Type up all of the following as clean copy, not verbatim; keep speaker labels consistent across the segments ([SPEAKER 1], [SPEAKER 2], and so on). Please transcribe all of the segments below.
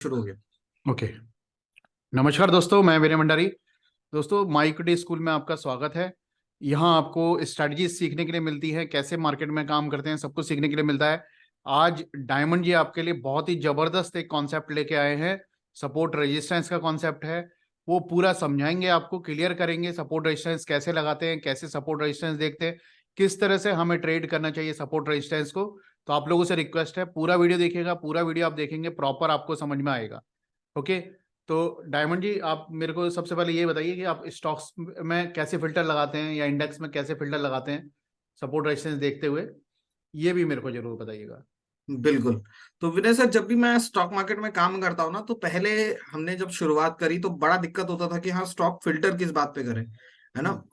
[SPEAKER 1] शुरू हो गया।
[SPEAKER 2] ओके। नमस्कार दोस्तों, मैं विनय भंडारी। दोस्तों, माइक्रोडी स्कूल में आपका स्वागत है। यहाँ आपको स्ट्रैटेजी सीखने के लिए मिलती है, कैसे मार्केट में काम करते हैं, सब कुछ सीखने के लिए मिलता है। आज डायमंड जी आपके लिए बहुत ही जबरदस्त एक कॉन्सेप्ट लेके आए हैं। सपोर्ट रेजिस्टेंस का कॉन्सेप्ट है, वो पूरा समझाएंगे, आपको क्लियर करेंगे। सपोर्ट रेजिस्टेंस कैसे लगाते हैं, कैसे सपोर्ट रेजिस्टेंस देखते हैं, किस तरह से हमें ट्रेड करना चाहिए सपोर्ट रेजिस्टेंस को। तो आप लोगों से रिक्वेस्ट है, पूरा वीडियो देखिएगा। पूरा वीडियो आप देखेंगे, प्रॉपर आपको समझ में आएगा। ओके। तो डायमंड जी, आप मेरे को सबसे पहले ये बताइए कि आप स्टॉक्स में कैसे फिल्टर लगाते हैं या इंडेक्स में कैसे फिल्टर लगाते हैं सपोर्ट रेजिस्टेंस देखते हुए, ये भी मेरे को जरूर बताइएगा।
[SPEAKER 1] बिल्कुल। तो विनय सर, जब भी मैं स्टॉक मार्केट में काम करता हूँ ना, तो पहले हमने जब शुरुआत करी तो बड़ा दिक्कत होता था कि हाँ, स्टॉक फिल्टर किस बात पे करें, है ना।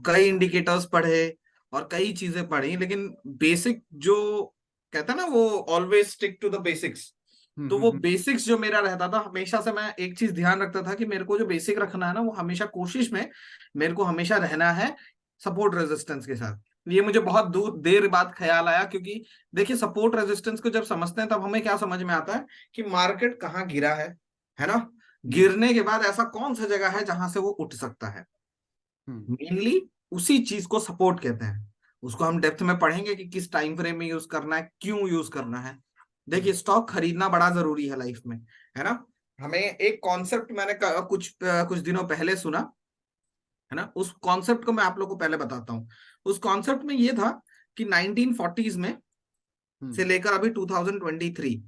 [SPEAKER 1] कई इंडिकेटर्स पढ़े और कई चीजें पढ़ी, लेकिन बेसिक जो कहते हैं ना, वो always stick to the basics. तो वो बेसिक्स जो मेरा रहता था, हमेशा से मैं एक चीज ध्यान रखता था कि मेरे को जो बेसिक रखना है ना, वो हमेशा कोशिश में मेरे को हमेशा रहना है सपोर्ट रेजिस्टेंस के साथ। ये मुझे बहुत दूर देर बाद ख्याल आया, क्योंकि देखिए, सपोर्ट रेजिस्टेंस को जब समझते हैं तब हमें क्या समझ में आता है कि मार्केट कहाँ गिरा है ना। गिरने के बाद ऐसा कौन सा जगह है जहां से वो उठ सकता है। मेनली उसी चीज को सपोर्ट कहते हैं। उसको हम डेप्थ में पढ़ेंगे कि किस टाइम फ्रेम में यूज करना है, क्यों यूज करना है। देखिए, स्टॉक खरीदना बड़ा जरूरी है लाइफ में, है ना। हमें एक कॉन्सेप्ट मैंने कुछ दिनों पहले सुना, है ना। उस कॉन्सेप्ट को मैं आप लोग को पहले बताता हूँ। उस कॉन्सेप्ट में ये था कि 1940s में से लेकर अभी 2023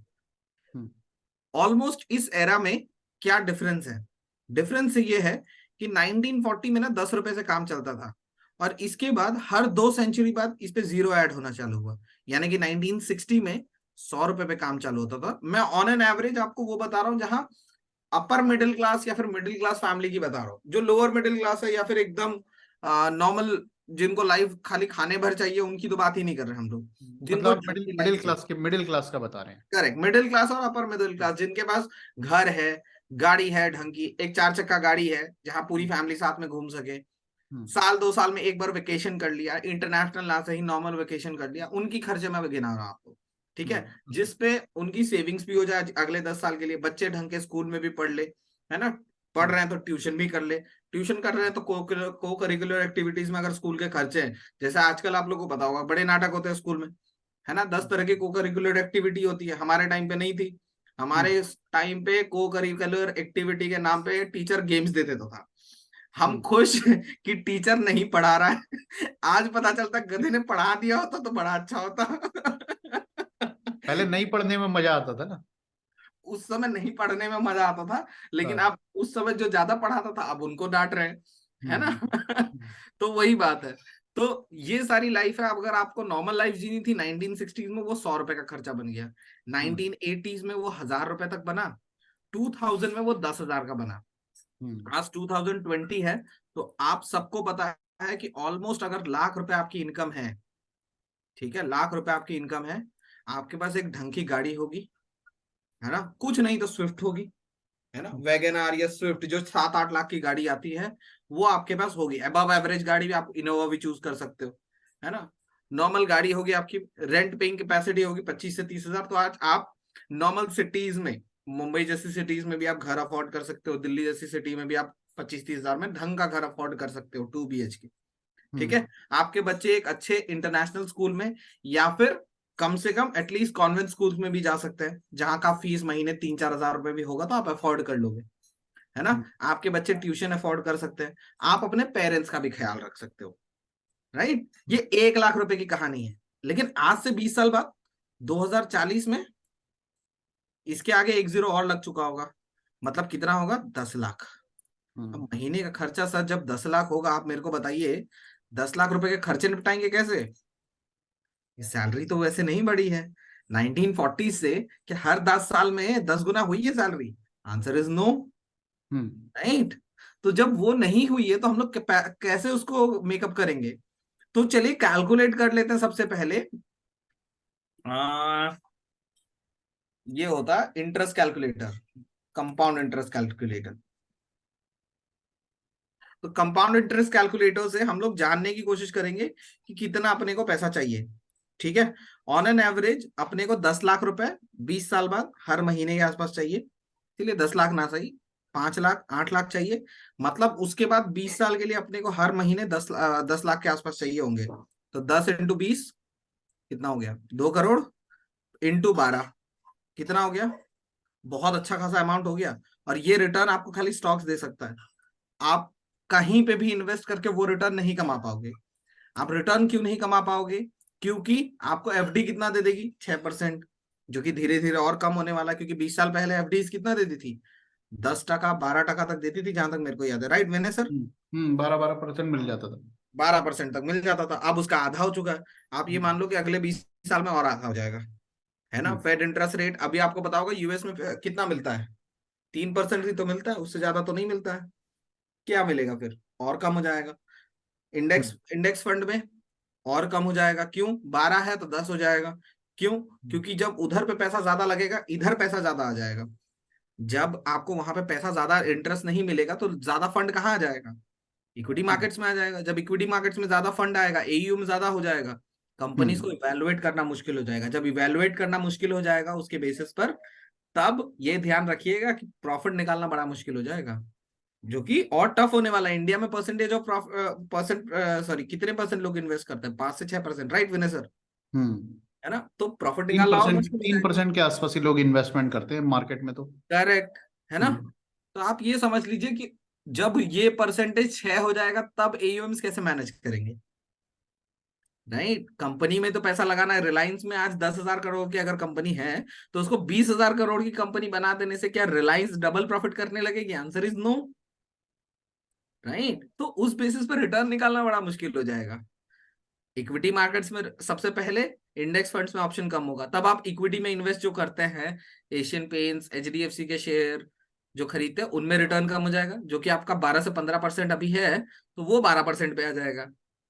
[SPEAKER 1] ऑलमोस्ट इस एरा में क्या डिफरेंस है। डिफरेंस ये है कि 1940 में ना 10 रुपए से काम चलता था, और इसके बाद हर 2 सेंचुरी बाद इस पे जीरो ऐड होना चालू हुआ। यानी कि 1960 में 100 रुपए पे काम चालू होता था। मैं ऑन एन एवरेज आपको वो बता रहा हूँ जहां अपर मिडिल क्लास या फिर मिडिल क्लास फैमिली की बता रहा हूँ। जो लोअर मिडिल क्लास है या फिर एकदम नॉर्मल, जिनको लाइफ खाली खाने भर चाहिए, उनकी तो बात ही नहीं कर रहे हम लोग।
[SPEAKER 2] मतलब
[SPEAKER 1] जिनको
[SPEAKER 2] आप
[SPEAKER 1] ढंग की
[SPEAKER 2] मिडिल
[SPEAKER 1] लाइफ चाहिए,
[SPEAKER 2] क्लास के मिडिल क्लास का बता रहे हैं।
[SPEAKER 1] करेक्ट, मिडिल क्लास और अपर मिडिल क्लास, जिनके पास घर है, गाड़ी है ढंग की, एक 4 चक्का गाड़ी है जहां पूरी फैमिली साथ में घूम सके, साल 2 साल में एक बार वेकेशन कर लिया, इंटरनेशनल ना सही नॉर्मल वेकेशन कर लिया, उनकी खर्चे मैं गिना रहा हूं आपको। ठीक है, जिसपे उनकी सेविंग्स भी हो जाए अगले 10 साल के लिए, बच्चे ढंग के स्कूल में भी पढ़ ले, है ना। पढ़ रहे हैं तो ट्यूशन भी कर ले, ट्यूशन कर रहे हैं तो को करिकुलर एक्टिविटीज में अगर स्कूल के खर्चे हैं, जैसे आजकल आप लोगों को पता होगा बड़े नाटक होते हैं स्कूल में, है ना। 10 तरह की को करिकुलर एक्टिविटी होती है। हमारे टाइम पे नहीं थी। हमारे टाइम पे को करिकुलर एक्टिविटी के नाम पे टीचर गेम्स देते तो था। हम खुश कि टीचर नहीं पढ़ा रहा है। आज पता चलता गधे ने पढ़ा दिया होता तो बड़ा अच्छा होता।
[SPEAKER 2] पहले नहीं पढ़ने में मजा आता था ना।
[SPEAKER 1] उस समय नहीं पढ़ने में मजा आता था, लेकिन
[SPEAKER 2] हाँ।
[SPEAKER 1] अब उस समय जो ज्यादा पढ़ाता था अब उनको डांट रहे हैं, है ना।
[SPEAKER 2] हम्म।
[SPEAKER 1] तो वही बात है। तो ये सारी लाइफ है। अब अगर आपको नॉर्मल लाइफ जीनी थी 1960s में, वो 100 रुपए का खर्चा बन गया। 1980s में वो 1000 रुपए तक बना। 2000 में वो 10,000 का बना। आज 2020 है, तो आप सबको पता है कि ऑलमोस्ट अगर ₹1,00,000 आपकी इनकम है, ठीक है, ₹1,00,000 आपकी इनकम है, आपके पास एक ढंग की गाड़ी होगी, है ना, कुछ नहीं तो स्विफ्ट होगी, है ना, वैगन आर या स्विफ्ट जो 7-8 लाख की गाड़ी आती है, वो आपके पास होगी। अबव एवरेज गाड़ी भी आप इनोवा भी चूज कर सकते हो, है ना। नॉर्मल गाड़ी होगी आपकी, रेंट पेइंग कैपेसिटी होगी 25 से 30 हजार। तो आज आप नॉर्मल सिटीज में, मुंबई जैसी सिटीज में भी आप घर अफोर्ड कर सकते हो, दिल्ली जैसी सिटी में भी आप 25-30 हजार में ढंग का घर अफोर्ड कर सकते हो, 2 BHK। ठीक है, आपके बच्चे एक अच्छे इंटरनेशनल स्कूल में या फिर कम से कम एटलीस्ट कॉन्वेंट स्कूल में भी जा सकते हैं, जहां का फीस महीने 3-4 हजार रुपए भी होगा तो आप अफोर्ड कर लोगे, है ना। आपके बच्चे ट्यूशन अफोर्ड कर सकते हैं। आप अपने पेरेंट्स का भी ख्याल रख सकते हो, राइट। ये 1,00,000 रुपए की कहानी है। लेकिन आज से 20 साल बाद 2040 में इसके आगे एक जीरो और लग चुका होगा। मतलब कितना होगा? 10 लाख। अब महीने का खर्चा सर जब 10 लाख होगा, आप मेरे को बताइए 10 लाख रुपए के खर्चे निपटाएंगे कैसे? सैलरी तो वैसे नहीं बढ़ी है 1940 से, कि हर 10 साल में 10 गुना हुई है salary. Answer is no, right. तो जब वो नहीं हुई है तो हम लोग कैसे उसको मेकअप करेंगे? तो चलिए कैलकुलेट कर लेते हैं सबसे पहले। आ, ये होता है interest calculator, compound interest calculator. तो कंपाउंड इंटरेस्ट कैलकुलेटर से हम लोग जानने की कोशिश करेंगे कि कितना अपने को पैसा चाहिए। ठीक है, ऑन एन एवरेज अपने को 10 लाख रुपए 20 साल बाद हर महीने के आसपास चाहिए। चलिए 10 लाख ना सही, 5 लाख 8 लाख चाहिए। मतलब उसके बाद 20 साल के लिए अपने को हर महीने 10 लाख के आसपास चाहिए होंगे। तो 10 × 20 कितना हो गया, 2 करोड़, × 12 कितना हो गया, बहुत अच्छा खासा अमाउंट हो गया। और ये रिटर्न आपको खाली स्टॉक्स दे सकता है। आप कहीं पे भी इन्वेस्ट करके वो रिटर्न नहीं कमा पाओगे। आप रिटर्न क्यों नहीं कमा पाओगे? क्योंकि आपको एफडी कितना दे देगी, 6%, जो कि धीरे धीरे और कम होने वाला है। क्योंकि 20 साल पहले एफडी कितना देती थी, 10% 12% तक देती थी, जहां तक मेरे को याद है। राइट मैंने सर,
[SPEAKER 2] 12-12% मिल जाता था।
[SPEAKER 1] 12% तक मिल जाता था। अब उसका आधा हो चुका है। आप ये
[SPEAKER 2] हम्म।
[SPEAKER 1] मान लो कि अगले 20 साल में और आधा हो जाएगा, है ना।
[SPEAKER 2] हम्म।
[SPEAKER 1] फेड इंटरेस्ट रेट अभी आपको पता होगा यूएस में कितना मिलता है, 3% ही तो मिलता है, उससे ज्यादा तो नहीं मिलता है। क्या मिलेगा फिर, और कम हो जाएगा।
[SPEAKER 2] हम्म।
[SPEAKER 1] इंडेक्स इंडेक्स फंड में और कम हो जाएगा। क्यों, 12 है तो 10 हो जाएगा। क्यों? क्योंकि जब उधर पे पैसा ज्यादा लगेगा, इधर पैसा ज्यादा आ जाएगा। जब आपको वहां पे पैसा ज्यादा इंटरेस्ट नहीं मिलेगा तो ज्यादा फंड कहाँ आ जाएगा, इक्विटी
[SPEAKER 2] हम्म।
[SPEAKER 1] मार्केट्स में आ जाएगा। जब इक्विटी मार्केट्स में ज्यादा फंड आएगा, एयूएम ज्यादा हो जाएगा, कंपनीज
[SPEAKER 2] हम्म।
[SPEAKER 1] को इवेलुएट करना मुश्किल हो जाएगा। जब इवेलुएट करना मुश्किल हो जाएगा उसके बेसिस पर, तब ये ध्यान रखिएगा कि प्रॉफिट निकालना बड़ा मुश्किल हो जाएगा, जो कि और टफ होने वाला है। इंडिया में परसेंटेज ऑफ परसेंट, सॉरी, कितने परसेंट लोग इन्वेस्ट करते हैं, 5 से 6%, राइट विनय सर,
[SPEAKER 2] हम्म।
[SPEAKER 1] है ना। तो प्रॉफिट
[SPEAKER 2] तीन
[SPEAKER 1] निकालना और
[SPEAKER 2] परसेंट
[SPEAKER 1] मुश्किल हो
[SPEAKER 2] तीन
[SPEAKER 1] जाएगा।
[SPEAKER 2] परसेंट के आसपास ही लोग इन्वेस्टमेंट करते हैं मार्केट में तो।
[SPEAKER 1] करेक्ट, है ना।
[SPEAKER 2] हम्म।
[SPEAKER 1] तो आप ये समझ लीजिए कि जब ये परसेंटेज 6 हो जाएगा, तब एयूएम्स कैसे मैनेज करेंगे। नहीं, कंपनी में तो पैसा लगाना है। रिलायंस में आज 10,000 करोड़ की अगर कंपनी है, तो उसको 20,000 करोड़ की कंपनी बना देने से क्या रिलायंस डबल प्रॉफिट करने लगेगी? Answer is no, right. तो उस बेसिस पर रिटर्न निकालना बड़ा मुश्किल हो जाएगा। इक्विटी मार्केट्स में सबसे पहले, इंडेक्स फंड्स में ऑप्शन कम होगा। तब आप इक्विटी में इन्वेस्ट जो करते हैं, एशियन पेंट्स, एचडीएफसी के शेयर जो खरीदते हैं, उनमें रिटर्न कम हो जाएगा। जो कि आपका 12 से 15% अभी है, तो वो 12% पे आ जाएगा।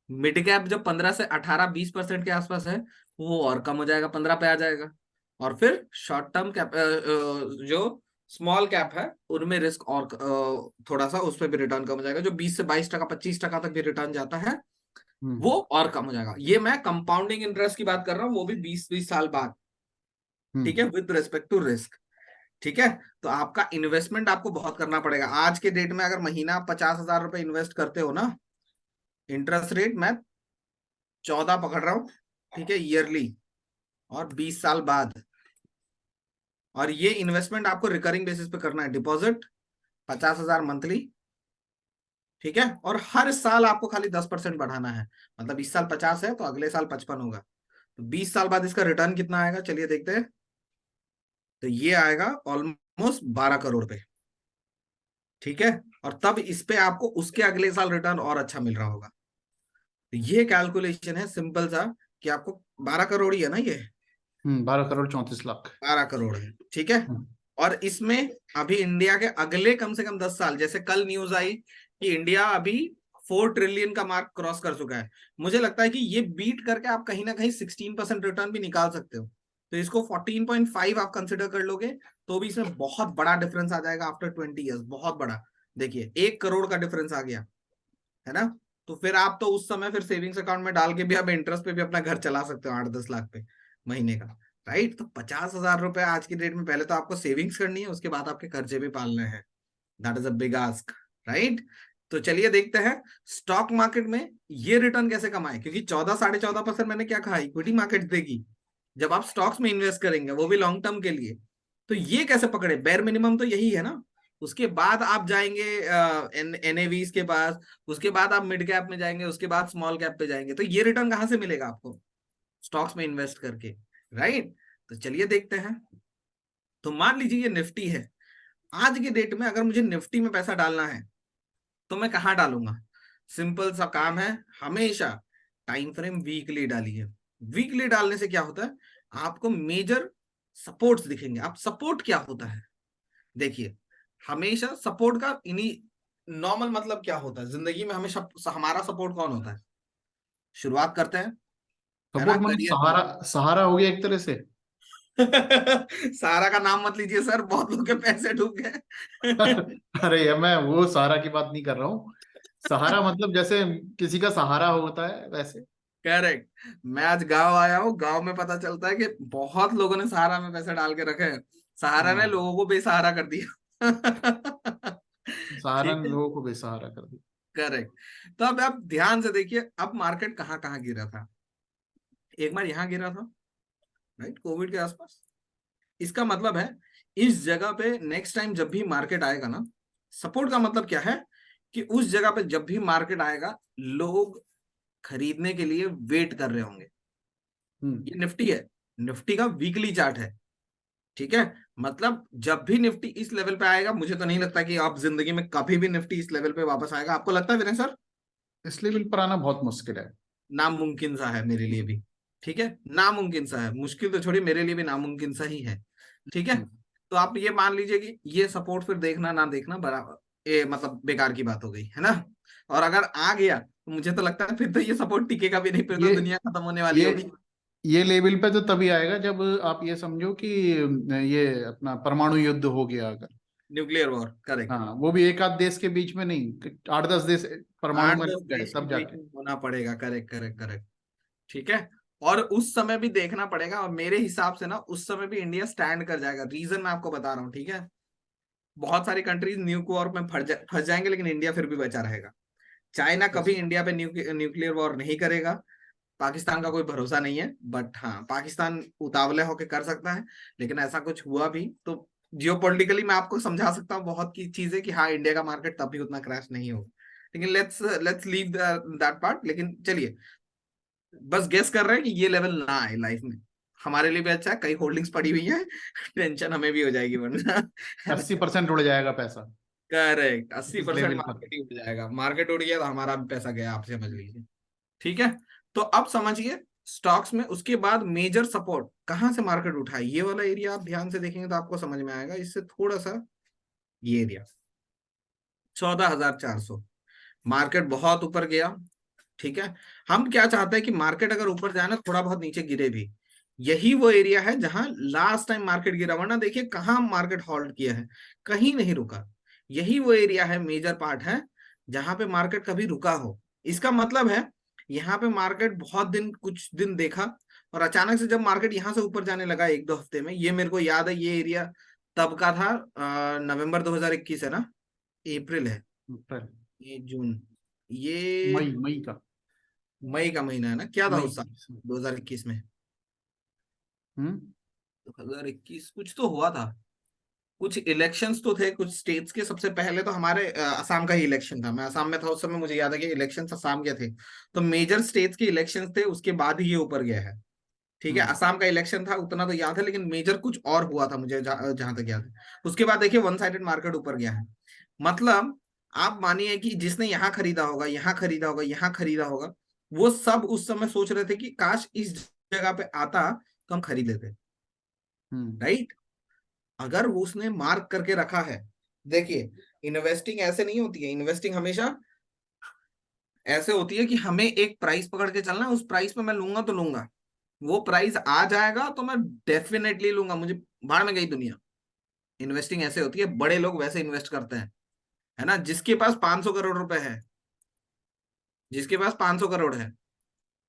[SPEAKER 1] मिड कैप जब 15 से 18 20% के आसपास है, वो और कम हो जाएगा, 15 पे आ जाएगा। और फिर शॉर्ट टर्म कैप, जो स्मॉल कैप है, उनमें रिस्क और थोड़ा सा, उस पर भी रिटर्न कम हो जाएगा। जो 20 से 22%, 25% तक भी रिटर्न जाता है, वो
[SPEAKER 2] हम्म।
[SPEAKER 1] और कम हो जाएगा। ये मैं कंपाउंडिंग इंटरेस्ट की बात कर रहा हूँ, वो भी 20-20 साल बाद। ठीक है,
[SPEAKER 2] hmm.
[SPEAKER 1] With respect to risk. ठीक है। तो आपका इन्वेस्टमेंट आपको बहुत करना पड़ेगा। आज के डेट में अगर महीना आप 50,000 रुपए इन्वेस्ट करते हो ना, इंटरेस्ट रेट मैं 14 पकड़ रहा हूँ, ठीक है, ईयरली, और 20 साल बाद। और ये इन्वेस्टमेंट आपको रिकरिंग बेसिस पे करना है, डिपॉजिट 50,000 मंथली। ठीक है। और हर साल आपको खाली 10% बढ़ाना है। मतलब इस साल 50 है तो अगले साल 55 होगा। तो 20 साल बाद इसका रिटर्न कितना आएगा, चलिए देखते हैं। तो ये आएगा ऑलमोस्ट 12 करोड़ पे। ठीक है। और तब इस पे आपको उसके अगले साल रिटर्न और अच्छा मिल रहा होगा। तो ये कैलकुलेशन है सिंपल सा, कि आपको 12 करोड़ ही है ना ये,
[SPEAKER 2] 12 करोड़ 34 लाख।
[SPEAKER 1] 12 करोड़ है। ठीक है।
[SPEAKER 2] हम्म।
[SPEAKER 1] और इसमें अभी इंडिया के अगले कम से कम 10 साल, जैसे कल न्यूज आई कि इंडिया अभी 4 ट्रिलियन का मार्क क्रॉस कर चुका है। मुझे लगता है कि ये बीट करके आप कहीं ना कहीं 16% रिटर्न भी निकाल सकते हो। तो इसको 14.5 आप कंसिडर कर लोगे, तो भी इसमें बहुत बड़ा डिफरेंस आ जाएगा आफ्टर 20 ईयर्स, बहुत बड़ा। देखिए 1 करोड़ का डिफरेंस आ गया, है ना। तो फिर आप तो उस समय फिर सेविंग्स अकाउंट में डाल के भी आप इंटरेस्ट पे भी अपना घर चला सकते हो, 8-10 लाख पे महीने का। राइट। तो 50,000 रुपए आज की डेट में, पहले तो आपको सेविंग्स करनी है, उसके बाद आपके कर्जे भी पालने हैं। That is a big ask, right. तो चलिए देखते हैं स्टॉक मार्केट में ये रिटर्न कैसे कमाए। क्योंकि 14 साढ़े 14% मैंने क्या कहा, इक्विटी मार्केट देगी। जब आप स्टॉक्स में इन्वेस्ट करेंगे, वो भी लॉन्ग टर्म के लिए, तो ये कैसे पकड़े? बेयर मिनिमम तो यही है ना। उसके बाद आप जाएंगे एनएवीज के पास, उसके बाद आप मिड कैप में जाएंगे, उसके बाद स्मॉल कैप पे जाएंगे। तो ये रिटर्न कहाँ से मिलेगा आपको? स्टॉक्स में इन्वेस्ट करके, राइट। तो चलिए देखते हैं। तो मान लीजिए ये निफ्टी है। आज की डेट में अगर मुझे निफ्टी में पैसा डालना है, तो मैं कहाँ डालूंगा? सिंपल सा काम है, हमेशा टाइम फ्रेम वीकली डालिए। वीकली डालने से क्या होता है, आपको मेजर सपोर्ट्स दिखेंगे। आप सपोर्ट क्या होता है देखिए, हमेशा सपोर्ट का इन्हीं, नॉर्मल मतलब क्या होता है जिंदगी में, हमेशा हमारा सपोर्ट कौन होता है? शुरुआत करते हैं, है ना,
[SPEAKER 2] सपोर्ट मतलब
[SPEAKER 1] करियर की।
[SPEAKER 2] सहारा, सहारा हो गया एक तरह से।
[SPEAKER 1] सारा का नाम मत लीजिए सर, बहुत लोग के पैसे डूब गए।
[SPEAKER 2] अरे यार, मैं वो सहारा की बात नहीं कर रहा हूँ। सहारा मतलब जैसे किसी का सहारा होता है वैसे।
[SPEAKER 1] करेक्ट। मैं आज गांव आया हूँ, गांव में पता चलता है कि बहुत लोगों ने सहारा में पैसे डाल के रखे हैं। सहारा ने
[SPEAKER 2] हाँ,
[SPEAKER 1] लोगों को बेसहारा कर दिया।
[SPEAKER 2] सहारा
[SPEAKER 1] ठीक
[SPEAKER 2] ने
[SPEAKER 1] है,
[SPEAKER 2] लोगों को बेसहारा कर दिया।
[SPEAKER 1] करेक्ट। तो अब आप ध्यान से देखिए, अब मार्केट कहाँ कहाँ गिरा था। एक बार यहाँ गिरा था, राइट, कोविड के आसपास। इसका मतलब है इस जगह पे नेक्स्ट टाइम जब भी मार्केट आएगा ना, सपोर्ट का मतलब क्या है कि उस जगह पे जब भी मार्केट आएगा, लोग खरीदने के लिए वेट कर रहे होंगे।
[SPEAKER 2] हम्म।
[SPEAKER 1] ये निफ्टी है, निफ्टी का वीकली चार्ट है, ठीक है। मतलब जब भी निफ्टी इस लेवल पे आएगा, मुझे तो नहीं लगता कि आप जिंदगी में कभी भी निफ्टी इस लेवल पे वापस आएगा। आपको लगता है विनय सर?
[SPEAKER 2] इस लेवल पर आना बहुत मुश्किल है।
[SPEAKER 1] नामुमकिन सा है मेरे लिए भी, ठीक है, नामुमकिन सा है, मुश्किल तो छोड़िए, मेरे लिए भी नामुमकिन सा ही है, ठीक है।
[SPEAKER 2] हम्म।
[SPEAKER 1] तो आप ये मान लीजिए कि ये सपोर्ट फिर देखना ना देखना बराबर, ये मतलब बेकार की बात हो गई है ना। और अगर आ गया तो मुझे तो लगता है फिर तो ये सपोर्ट टिकेगा भी नहीं, फिर तो
[SPEAKER 2] ये
[SPEAKER 1] दुनिया खत्म होने वाली
[SPEAKER 2] ये
[SPEAKER 1] होगी।
[SPEAKER 2] ये लेवल पे तो तभी आएगा जब आप ये समझो कि ये अपना परमाणु युद्ध हो गया अगर।
[SPEAKER 1] Nuclear war, correct.
[SPEAKER 2] हाँ, वो भी एक आध देश के बीच में नहीं, 8-10 देश परमाणु
[SPEAKER 1] आठ
[SPEAKER 2] में
[SPEAKER 1] दस
[SPEAKER 2] लग गए
[SPEAKER 1] देश के
[SPEAKER 2] तब
[SPEAKER 1] बीच
[SPEAKER 2] जाके।
[SPEAKER 1] में होना पड़ेगा, करेक्ट करेक्ट करेक्ट, ठीक है। और उस समय भी देखना पड़ेगा, और मेरे हिसाब से ना उस समय भी इंडिया स्टैंड कर जाएगा। रीजन मैं आपको बता रहा हूँ, ठीक है। बहुत सारी कंट्रीज न्यूक्लियर वॉर में फंस जाएंगे, लेकिन इंडिया फिर भी बचा रहेगा। चाइना कभी
[SPEAKER 2] जैसे
[SPEAKER 1] इंडिया पे न्यूक्लियर वॉर नहीं करेगा। पाकिस्तान का कोई भरोसा नहीं है, बट हाँ, पाकिस्तान उतावले होके कर सकता है। लेकिन ऐसा कुछ हुआ भी तो जियोपॉलिटिकली मैं आपको समझा सकता हूँ बहुत की चीजें कि हाँ, इंडिया का मार्केट तब भी उतना क्रैश नहीं होगा। लेकिन लेट्स लीव दैट पार्ट। लेकिन चलिए, बस गेस कर रहे हैं कि ये लेवल ना आए लाइफ में, हमारे लिए भी अच्छा है, कई होल्डिंग्स पड़ी हुई है। टेंशन हमें भी हो जाएगी वरना।
[SPEAKER 2] 80% उड़ जाएगा पैसा
[SPEAKER 1] करेक्ट, अस्सी
[SPEAKER 2] इस
[SPEAKER 1] परसेंट
[SPEAKER 2] लेवल पर।
[SPEAKER 1] मार्केट ही उड़ जाएगा। मार्केट उड़ गया तो हमारा भी पैसा गया, आप समझ लीजिए, ठीक है। तो अब समझिए स्टॉक्स में उसके बाद मेजर सपोर्ट कहां से मार्केट उठा है, ये वाला एरिया आप ध्यान से देखेंगे तो आपको समझ में आएगा। इससे थोड़ा सा ये एरिया 14,400, मार्केट बहुत ऊपर गया, ठीक है। हम क्या चाहते हैं कि मार्केट अगर ऊपर जाए ना, थोड़ा बहुत नीचे गिरे भी। यही वो एरिया है जहां लास्ट टाइम मार्केट गिरा, वरना देखिए कहाँ मार्केट होल्ड किया है, कहीं नहीं रुका। यही वो एरिया है, मेजर पार्ट है जहां पे मार्केट कभी रुका हो। इसका मतलब है यहाँ पे मार्केट बहुत दिन, कुछ दिन देखा, और अचानक से जब मार्केट यहाँ से ऊपर जाने लगा एक दो हफ्ते में, ये मेरे को याद है, ये एरिया तब का था नवंबर 2021 है ना, अप्रैल है,
[SPEAKER 2] अप्रैल,
[SPEAKER 1] ये जून, ये
[SPEAKER 2] मई मई का,
[SPEAKER 1] मई का महीना है ना, क्या था
[SPEAKER 2] मई।
[SPEAKER 1] उस साल 2021 में?
[SPEAKER 2] हम्म।
[SPEAKER 1] 2021 कुछ तो हुआ था, कुछ इलेक्शंस तो थे कुछ स्टेट्स के। सबसे पहले तो हमारे असम का ही इलेक्शन था, मैं असम में था उस समय, मुझे याद है कि इलेक्शंस असम के थे। तो मेजर स्टेट्स के इलेक्शंस थे, उसके बाद ही ये ऊपर गया है, ठीक है।
[SPEAKER 2] हम्म।
[SPEAKER 1] असम का इलेक्शन था उतना तो याद है, लेकिन मेजर कुछ और हुआ था मुझे जहां तक याद है। उसके बाद देखिए वन साइडेड मार्केट ऊपर गया है। मतलब आप मानिए कि जिसने यहाँ खरीदा होगा, यहाँ खरीदा होगा, यहाँ खरीदा होगा, वो सब उस समय सोच रहे थे कि काश इस जगह पे आता तो हम खरीद लेते,
[SPEAKER 2] हम्म।
[SPEAKER 1] राइट। अगर उसने मार्क करके रखा है, देखिए, इन्वेस्टिंग ऐसे नहीं होती है। इन्वेस्टिंग हमेशा ऐसे होती है कि हमें एक प्राइस पकड़ के चलना है, उस प्राइस पे मैं लूंगा तो लूंगा, वो प्राइस आ जाएगा तो मैं डेफिनेटली लूंगा, मुझे भाड़ में गई दुनिया। इन्वेस्टिंग ऐसे होती है, बड़े लोग वैसे इन्वेस्ट करते हैं, है ना। जिसके पास 500 करोड़ रुपए है, जिसके पास 500 करोड़ है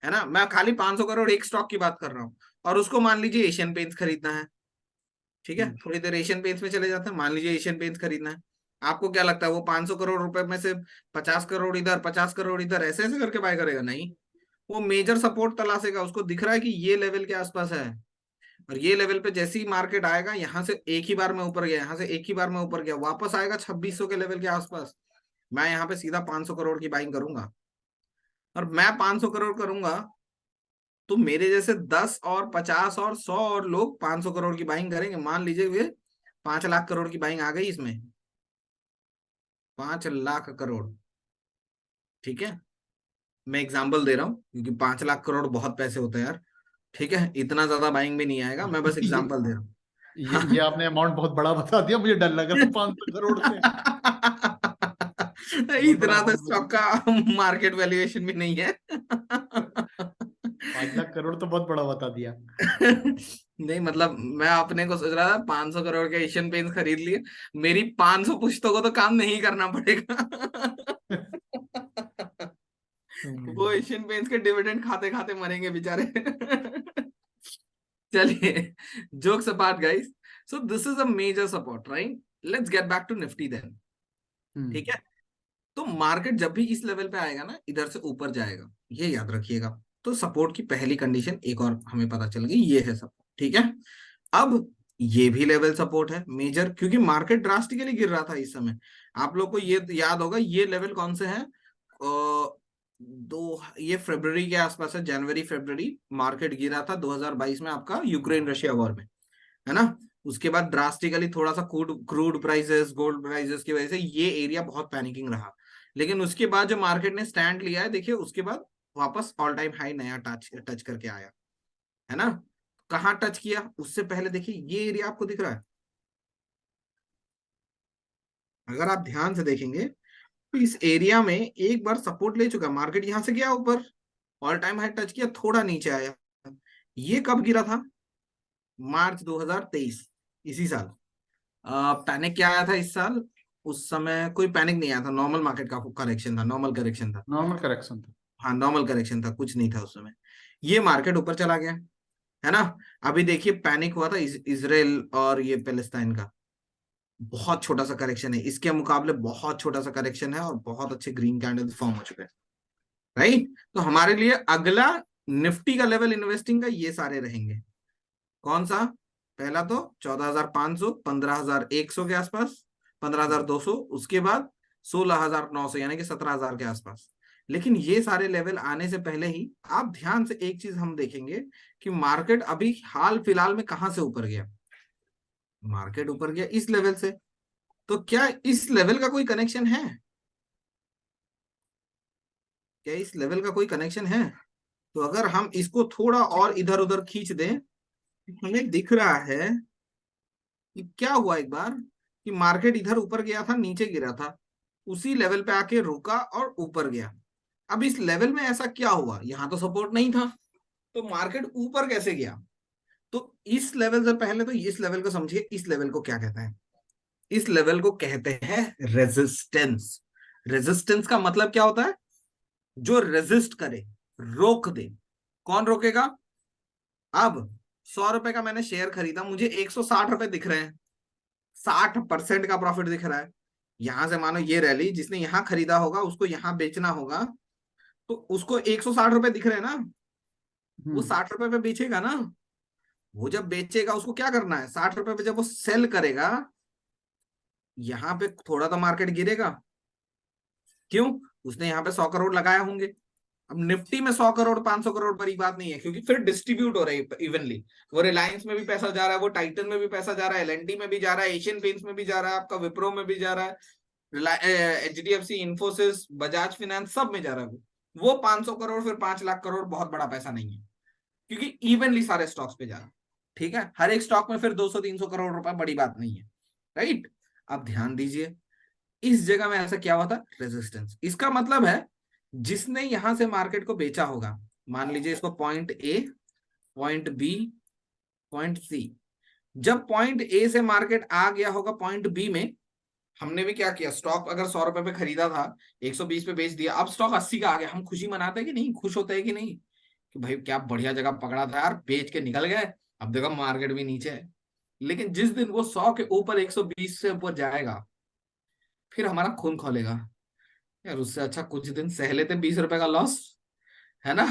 [SPEAKER 1] ना, मैं खाली 500 करोड़ एक स्टॉक की बात कर रहा हूँ, और उसको मान लीजिए एशियन पेंट्स खरीदना है, ठीक है।
[SPEAKER 2] हम्म।
[SPEAKER 1] थोड़ी देर एशियन पेंट्स में चले जाते हैं, मान लीजिए एशियन पेंट्स खरीदना है। आपको क्या लगता है वो 500 करोड़ रुपए में से 50 करोड़ इधर, 50 करोड़ इधर, ऐसे ऐसे करके बाय करेगा? नहीं, वो मेजर सपोर्ट तलाशेगा। उसको दिख रहा है कि ये लेवल के आसपास है, और ये लेवल पे जैसे ही मार्केट आएगा, यहाँ से एक ही बार में ऊपर गया, यहाँ से एक ही बार में ऊपर गया, वापस आएगा 2600 के लेवल के आसपास, मैं यहाँ पे सीधा 500 करोड़ की बाइंग करूंगा। और मैं 500 करोड़ करूंगा तो मेरे जैसे 10 और 50 और 100 और लोग 500 करोड़ की बाइंग करेंगे। मान लीजिए वे 5 लाख करोड़ की बाइंग आ गई इसमें, 5 लाख करोड़, ठीक है। मैं एग्जाम्पल दे रहा हूँ क्योंकि 5 लाख करोड़ बहुत पैसे होते हैं यार, ठीक है। इतना ज्यादा बाइंग भी नहीं आएगा, मैं बस
[SPEAKER 2] ये
[SPEAKER 1] एग्जाम्पल दे रहा हूँ।
[SPEAKER 2] ये आपने अमाउंट बहुत बड़ा बता दिया, मुझे डर लग रहा 500 करोड़ से। बहुत बड़ा
[SPEAKER 1] इतना तो
[SPEAKER 2] अमाउंट बता
[SPEAKER 1] स्टॉक का मार्केट वैल्यूएशन भी नहीं है।
[SPEAKER 2] 5 लाख करोड़ तो बहुत बड़ा बता दिया।
[SPEAKER 1] नहीं मतलब मैं अपने को सोच रहा था 500 करोड़ के एशियन पेंट्स खरीद लिए, मेरी 500 पुश्तों को तो काम नहीं करना पड़ेगा। वो
[SPEAKER 2] हम्म।
[SPEAKER 1] एशियन पेंट्स के डिविडेंड खाते खाते मरेंगे बेचारे। चलिए, jokes apart guys, so this is a major support, right? Let's get back to Nifty then. ठीक है, तो मार्केट जब भी इस लेवल पे आएगा ना, इधर से ऊपर जाएगा, ये याद रखिएगा। तो सपोर्ट की पहली कंडीशन एक और हमें पता चल गई, ये है सपोर्ट। ठीक है, अब ये भी लेवल सपोर्ट है मेजर, क्योंकि मार्केट ड्रास्टिकली गिर रहा था इस समय। आप लोग को ये याद होगा, ये लेवल कौन से हैं? ये फरवरी के आसपास है, जनवरी फरवरी मार्केट गिरा था 2022 में आपका यूक्रेन रशिया वॉर में, है ना। उसके बाद ड्रास्टिकली थोड़ा सा crude crude prices, gold prices की वजह से ये एरिया बहुत पैनिकिंग रहा। लेकिन उसके बाद जो मार्केट ने स्टैंड लिया है, देखिए उसके बाद वापस ऑल टाइम हाई नया टच टच करके आया, है ना। कहाँ टच किया उससे पहले देखिए, ये एरिया आपको दिख रहा है। अगर आप ध्यान से देखेंगे तो इस एरिया में एक बार सपोर्ट ले चुका मार्केट, यहां से गया ऊपर, ऑल टाइम हाई टच किया, थोड़ा नीचे आया। ये कब गिरा था? मार्च 2023, इसी साल। पैनिक क्या आया था इस साल? उस समय कोई पैनिक नहीं आया था, नॉर्मल मार्केट का करेक्शन था, नॉर्मल करेक्शन था।
[SPEAKER 2] नॉर्मल करेक्शन था।
[SPEAKER 1] हाँ, नॉर्मल करेक्शन था, कुछ नहीं था उस समय। ये मार्केट ऊपर चला गया, है ना। अभी देखिए पैनिक हुआ था इसराइल और ये पैलेस्टाइन का, बहुत छोटा सा करेक्शन है, इसके मुकाबले बहुत छोटा सा करेक्शन है, और बहुत अच्छे ग्रीन कैंडल फॉर्म हो चुके हैं, राइट। तो हमारे लिए अगला निफ्टी का लेवल इन्वेस्टिंग का ये सारे रहेंगे। कौन सा? पहला तो 14,500, 15,100 के आसपास, 15,200, उसके बाद 16,900 यानी कि 17,000 के आसपास। लेकिन ये सारे लेवल आने से पहले ही आप ध्यान से एक चीज हम देखेंगे कि मार्केट अभी हाल फिलहाल में कहां से ऊपर गया। मार्केट ऊपर गया इस लेवल से। तो क्या इस लेवल का कोई कनेक्शन है? क्या इस लेवल का कोई कनेक्शन है? तो अगर हम इसको थोड़ा और इधर उधर खींच दें, हमें दिख रहा है कि क्या हुआ एक बार, कि मार्केट इधर ऊपर गया था, नीचे गिरा था, उसी लेवल पे आके रुका और ऊपर गया। अब इस लेवल में ऐसा क्या हुआ, यहां तो सपोर्ट नहीं था, तो मार्केट ऊपर कैसे गया? तो इस लेवल से पहले तो इस लेवल को समझिए, इस लेवल को क्या कहते हैं? इस लेवल को कहते हैं रेजिस्टेंस। रेजिस्टेंस का मतलब क्या होता है? जो रेजिस्ट करे, रोक दे। कौन रोकेगा? अब 100 रुपए का मैंने शेयर खरीदा, मुझे 160 रुपए दिख रहे हैं, 60% का प्रॉफिट दिख रहा है। यहां से मानो ये रैली, जिसने यहां खरीदा होगा उसको यहां बेचना होगा, तो उसको 160 रुपए दिख रहे हैं ना, वो 60 रुपए पे बेचेगा ना। वो जब बेचेगा उसको क्या करना है, 60 रुपए पे जब वो सेल करेगा, यहां पे थोड़ा तो मार्केट गिरेगा। क्यों? उसने यहाँ पे 100 करोड़ लगाया होंगे। अब निफ्टी में 100 करोड़ 500 करोड़ बड़ी बात नहीं है, क्योंकि फिर डिस्ट्रीब्यूट हो रही है इवनली। वो रिलायंस में भी पैसा जा रहा है, वो टाइटन में भी पैसा जा रहा है, एलएनटी में भी जा रहा है, एशियन पेंट्स में भी जा रहा है, आपका विप्रो में भी जा रहा है, एचडीएफसी, इंफोसिस, बजाज फाइनेंस, सब में जा रहा है। वो 500 करोड़ फिर 5 लाख करोड़ बहुत बड़ा पैसा नहीं है, क्योंकि इवनली सारे स्टॉक्स पे जा रहा है। ठीक है, हर एक स्टॉक में फिर 200-300 करोड़ रुपए बड़ी बात नहीं है, राइट। अब ध्यान दीजिए, इस जगह में ऐसा क्या हुआ था? रेजिस्टेंस। इसका मतलब है जिसने यहां से मार्केट को बेचा होगा, मान लीजिए इसको point A, point B, point C, जब पॉइंट ए से मार्केट आ गया होगा पॉइंट बी में, हमने भी क्या किया, स्टॉक अगर 100 रुपए पे खरीदा था, 120 पे बेच दिया, अब स्टॉक 80 का आ गया, हम खुशी मनाते हैं कि नहीं, खुश होते हैं कि नहीं, कि भाई क्या बढ़िया जगह पकड़ा था यार, बेच के निकल गए, अब देखो मार्केट भी नीचे है। लेकिन जिस दिन वो 100 के ऊपर, 120 से ऊपर जाएगा, फिर हमारा खून खोलेगा, यार उससे अच्छा कुछ दिन सह लेते 20 रुपए का लॉस, है ना।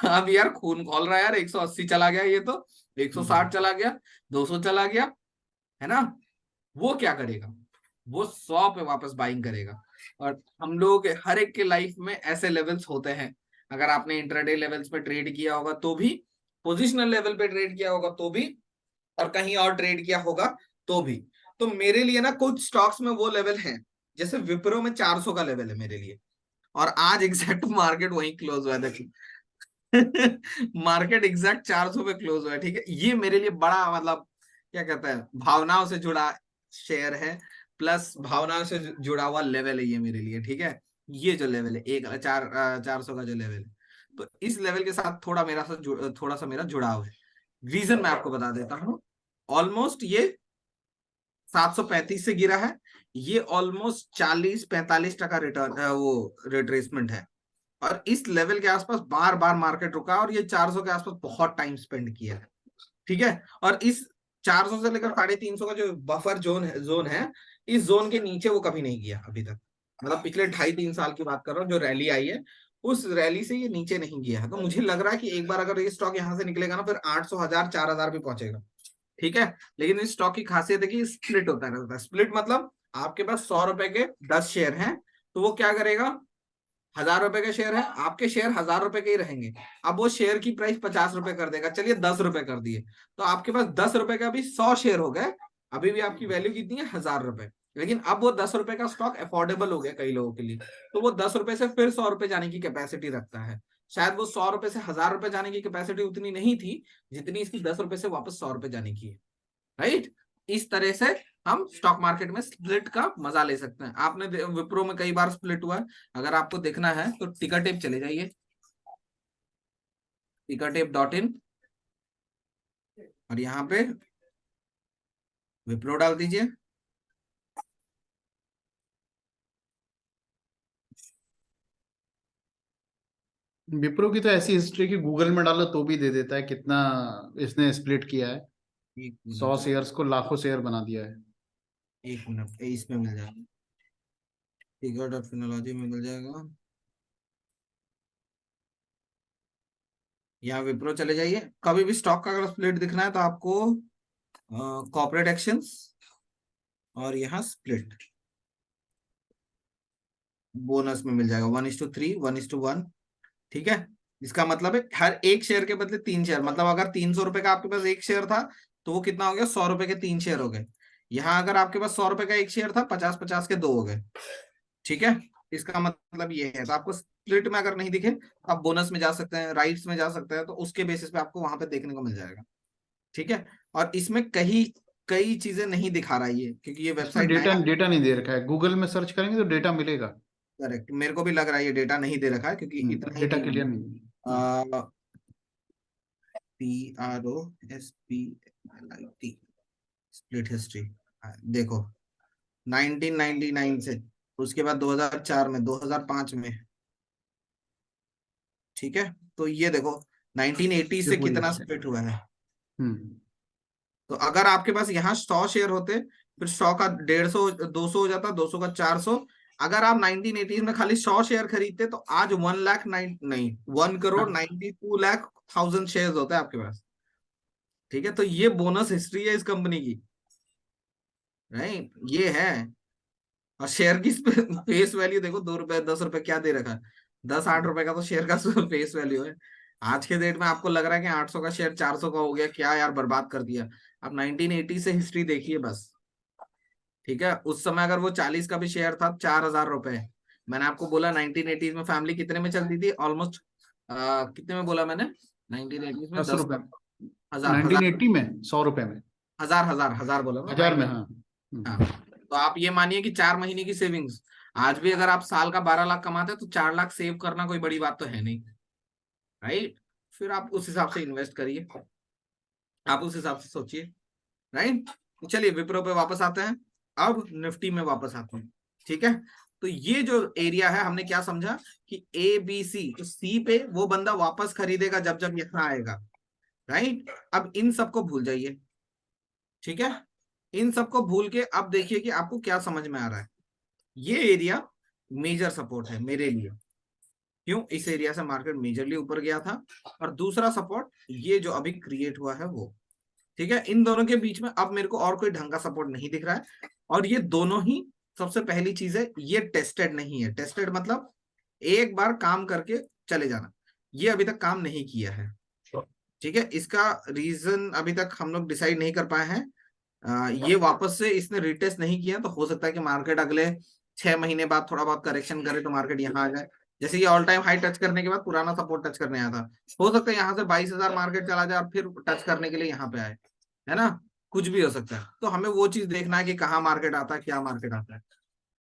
[SPEAKER 1] अब यार खून खोल रहा है यार, 180 चला गया, ये तो 160 चला गया, 200 चला गया, है ना। वो क्या करेगा? वो 100 पे वापस बाइंग करेगा। और हम लोग हर एक के लाइफ में ऐसे लेवल्स होते हैं। अगर आपने इंट्राडे लेवल्स पे ट्रेड किया होगा तो भी, पोजिशनल लेवल पे ट्रेड किया होगा तो भी, और कहीं और ट्रेड किया होगा तो भी। तो मेरे लिए ना कुछ स्टॉक्स में वो लेवल है, जैसे विप्रो में 400 का लेवल है मेरे लिए, और आज एग्जैक्ट मार्केट वहीं क्लोज हुआ है, देखिए। मार्केट एग्जैक्ट 400 पे क्लोज हुआ है, ठीक है। ये मेरे लिए बड़ा मतलब क्या कहते हैं, भावनाओं से जुड़ा शेयर है, प्लस भावनाओं से जुड़ा हुआ लेवल है ये मेरे लिए, ठीक है। ये जो लेवल है, 400 का जो लेवल है, तो इस लेवल के साथ थोड़ा सा मेरा जुड़ाव है। रीजन मैं आपको बता देता हूँ। ऑलमोस्ट ये 735 से गिरा है, ये ऑलमोस्ट 40-45% रिटर्न, वो रिट्रेसमेंट है। और इस लेवल के आसपास बार बार मार्केट रुका, और ये 400 के आसपास बहुत टाइम स्पेंड किया है, ठीक है। और इस 400 से लेकर 350 का जो बफर जोन है, इस जोन के नीचे वो कभी नहीं गया अभी तक। मतलब पिछले 2.5-3 साल की बात कर रहा हूँ, जो रैली आई है उस रैली से ये नीचे नहीं गया है। तो मुझे लग रहा है कि एक बार अगर ये स्टॉक यहाँ से निकलेगा ना, फिर 800, 1000, 4000 भी पहुंचेगा। ठीक है। लेकिन इस स्टॉक की खासियत है कि स्प्लिट होता रहता है। स्प्लिट मतलब आपके पास 100 रुपए के 10 शेयर हैं, तो वो क्या करेगा, 1000 रुपए के शेयर है, आपके शेयर 1000 रुपए के ही रहेंगे। अब वो शेयर की प्राइस 50 रुपए कर देगा, चलिए 10 रुपए कर दिए, तो आपके पास 10 रुपए का भी 100 शेयर हो गए। अभी भी आपकी वैल्यू कितनी है, 1000 रुपए। लेकिन अब वो 10 रुपए का स्टॉक अफोर्डेबल हो गया कई लोगों के लिए, तो वो 10 रुपए से फिर 100 रुपए जाने की कैपेसिटी रखता है। शायद वो 100 रुपए से 1000 रुपए जाने की कैपेसिटी उतनी नहीं थी जितनी इसकी 10 रुपए से वापस 100 रुपए जाने की है। राइट। इस तरह से हम स्टॉक मार्केट में स्प्लिट का मजा ले सकते हैं। आपने विप्रो में कई बार स्प्लिट हुआ है। अगर आपको देखना है तो टिकर टेप चले जाइए, tickertape.in, और यहाँ पे विप्रो डाल दीजिए।
[SPEAKER 2] विप्रो की तो ऐसी हिस्ट्री कि गूगल में डालो तो भी दे देता है कितना इसने स्प्लिट किया है।
[SPEAKER 1] एक
[SPEAKER 2] 100
[SPEAKER 1] मिनट,
[SPEAKER 2] शेयर्स को लाखों शेयर बना दिया है।
[SPEAKER 1] एक मिनट, इसमें मिल जाएगा, टिकट और फिनोलॉजी में मिल जाएगा। यहाँ विप्रो चले जाइए। कभी भी स्टॉक का अगर स्प्लिट दिखना है तो आपको कॉर्पोरेट एक्शंस और यहाँ स्प्लिट बोनस में मिल जाएगा, 1:3, 1:1। ठीक है। इसका मतलब है हर एक शेयर के बदले 3 शेयर, मतलब अगर 300 रुपए का आपके पास एक शेयर था, तो वो कितना हो गया, 100 रुपए के 3 शेयर हो गए। यहाँ अगर आपके पास 100 रुपए का एक शेयर था, 50-50 के 2 हो गए। ठीक है। इसका मतलब ये है। तो आपको स्प्लिट में अगर नहीं दिखे, आप बोनस में जा सकते हैं, राइट्स में जा सकते हैं, तो उसके बेसिस पे आपको वहां पे देखने को मिल जाएगा। ठीक है। और इसमें कई कई चीजें नहीं दिखा रहा है ये, क्योंकि ये
[SPEAKER 2] इसमें
[SPEAKER 1] वेबसाइट
[SPEAKER 2] डेटा
[SPEAKER 1] नया।
[SPEAKER 2] डेटा नहीं दे रखा है। गूगल में सर्च करेंगे तो डेटा मिलेगा।
[SPEAKER 1] करेक्ट, मेरे को भी लग रहा है ये डेटा नहीं दे रखा है, क्योंकि इतना ही
[SPEAKER 2] डेटा
[SPEAKER 1] नहीं
[SPEAKER 2] क्लियर नहीं है।
[SPEAKER 1] है। PROSPLIT स्प्लिट हिस्ट्री देखो, 1999 से, उसके बाद 2004 में, 2005 में। ठीक है। तो ये देखो 1980
[SPEAKER 2] ये
[SPEAKER 1] से
[SPEAKER 2] पूरी
[SPEAKER 1] कितना
[SPEAKER 2] हिस्ट्री।
[SPEAKER 1] स्प्लिट हुआ है।
[SPEAKER 2] हम्म।
[SPEAKER 1] तो अगर आपके पास यहाँ 100 शेयर होते, फिर 100 का 150, 200 हो जाता, 200 का 400। अगर आप 1980 में खाली 100 शेयर खरीदते, तो आज 1 लाख नहीं, 1,92,00,000 शेयर होते हैं आपके पास। ठीक है। तो ये बोनस हिस्ट्री है इस कंपनी की। राइट, ये है। और शेयर की फेस वैल्यू देखो, 2 रुपए 10 रुपए क्या दे रखा है, 10-8 रुपए का तो शेयर का फेस वैल्यू है। आज के डेट में आपको लग रहा है कि 800 का शेयर 400 का हो गया, क्या यार बर्बाद कर दिया। आप 1980 से हिस्ट्री देखिए बस। ठीक है। उस समय अगर वो 40 का भी शेयर था, 4,000 रुपए। मैंने आपको बोला 1980 में फैमिली कितने में चलती थी, ऑलमोस्ट कितने में बोला मैंने, 1980 में
[SPEAKER 2] 10
[SPEAKER 1] 10
[SPEAKER 2] रुपए।
[SPEAKER 1] हजार,
[SPEAKER 2] 1980 में 100 रुपए में।
[SPEAKER 1] हजार हजार हजार बोला ना,
[SPEAKER 2] 1000 में,
[SPEAKER 1] 19।
[SPEAKER 2] हाँ।
[SPEAKER 1] हाँ। तो आप ये मानिए कि 4 महीने की सेविंग्स, आज भी अगर आप साल का 12 लाख कमाते हैं, तो 4 लाख सेव करना कोई बड़ी बात तो है नहीं। राइट। फिर आप उस हिसाब से इन्वेस्ट करिए, आप उस हिसाब से सोचिए। राइट। तो चलिए विप्रो पे वापस आते हैं, अब निफ्टी में वापस आते हैं। ठीक है। तो ये जो एरिया है, हमने क्या समझा कि ए बी सी, तो सी पे वो बंदा वापस खरीदेगा जब जब यहाँ आएगा। राइट। अब इन सबको भूल जाइए। ठीक है। इन सबको भूल के अब देखिए कि आपको क्या समझ में आ रहा है। ये एरिया मेजर सपोर्ट है मेरे लिए। क्यों, इस एरिया से मार्केट मेजरली ऊपर गया था। और दूसरा सपोर्ट ये जो अभी क्रिएट हुआ है वो। ठीक है। इन दोनों के बीच में अब मेरे को और कोई ढंग का सपोर्ट नहीं दिख रहा है। और ये दोनों ही, सबसे पहली चीज है, ये टेस्टेड नहीं है। टेस्टेड मतलब एक बार काम करके चले जाना, ये अभी तक काम नहीं किया है। ठीक है। इसका रीजन अभी तक हम लोग डिसाइड नहीं कर पाए हैं। ये वापस से इसने रिटेस्ट नहीं किया, तो हो सकता है कि मार्केट अगले 6 महीने बाद थोड़ा बहुत करेक्शन करे, तो मार्केट यहाँ आ जाए। जैसे ये ऑल टाइम हाई टच करने के बाद पुराना सपोर्ट टच करने आया था, हो सकता है यहाँ से 22,000 मार्केट चला जाए और फिर टच करने के लिए यहाँ पे आए। है ना, कुछ भी हो सकता है। तो हमें वो चीज देखना है कि कहाँ मार्केट आता है, क्या मार्केट आता है।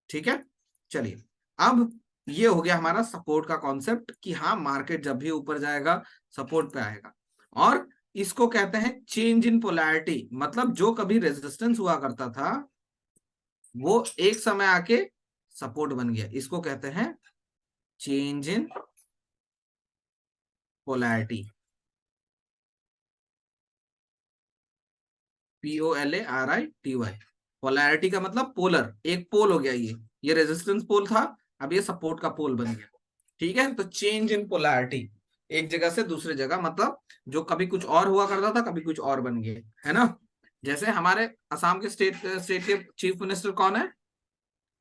[SPEAKER 1] ठीक है। चलिए, अब ये हो गया हमारा सपोर्ट का कॉन्सेप्ट, कि हाँ मार्केट जब भी ऊपर जाएगा सपोर्ट पे आएगा। और इसको कहते हैं चेंज इन पोलैरिटी, मतलब जो कभी रेजिस्टेंस हुआ करता था, वो एक समय आके सपोर्ट बन गया। इसको कहते हैं change in polarity, POLARITY। Polarity का मतलब पोलर, एक पोल हो गया ये रेजिस्टेंस पोल था, अब ये सपोर्ट का पोल बन गया। ठीक है, तो चेंज इन पोलैरिटी, एक जगह से दूसरे जगह, मतलब जो कभी कुछ और हुआ करता था कभी कुछ और बन गया, है ना। जैसे हमारे असम के स्टेट स्टेट के चीफ मिनिस्टर कौन है?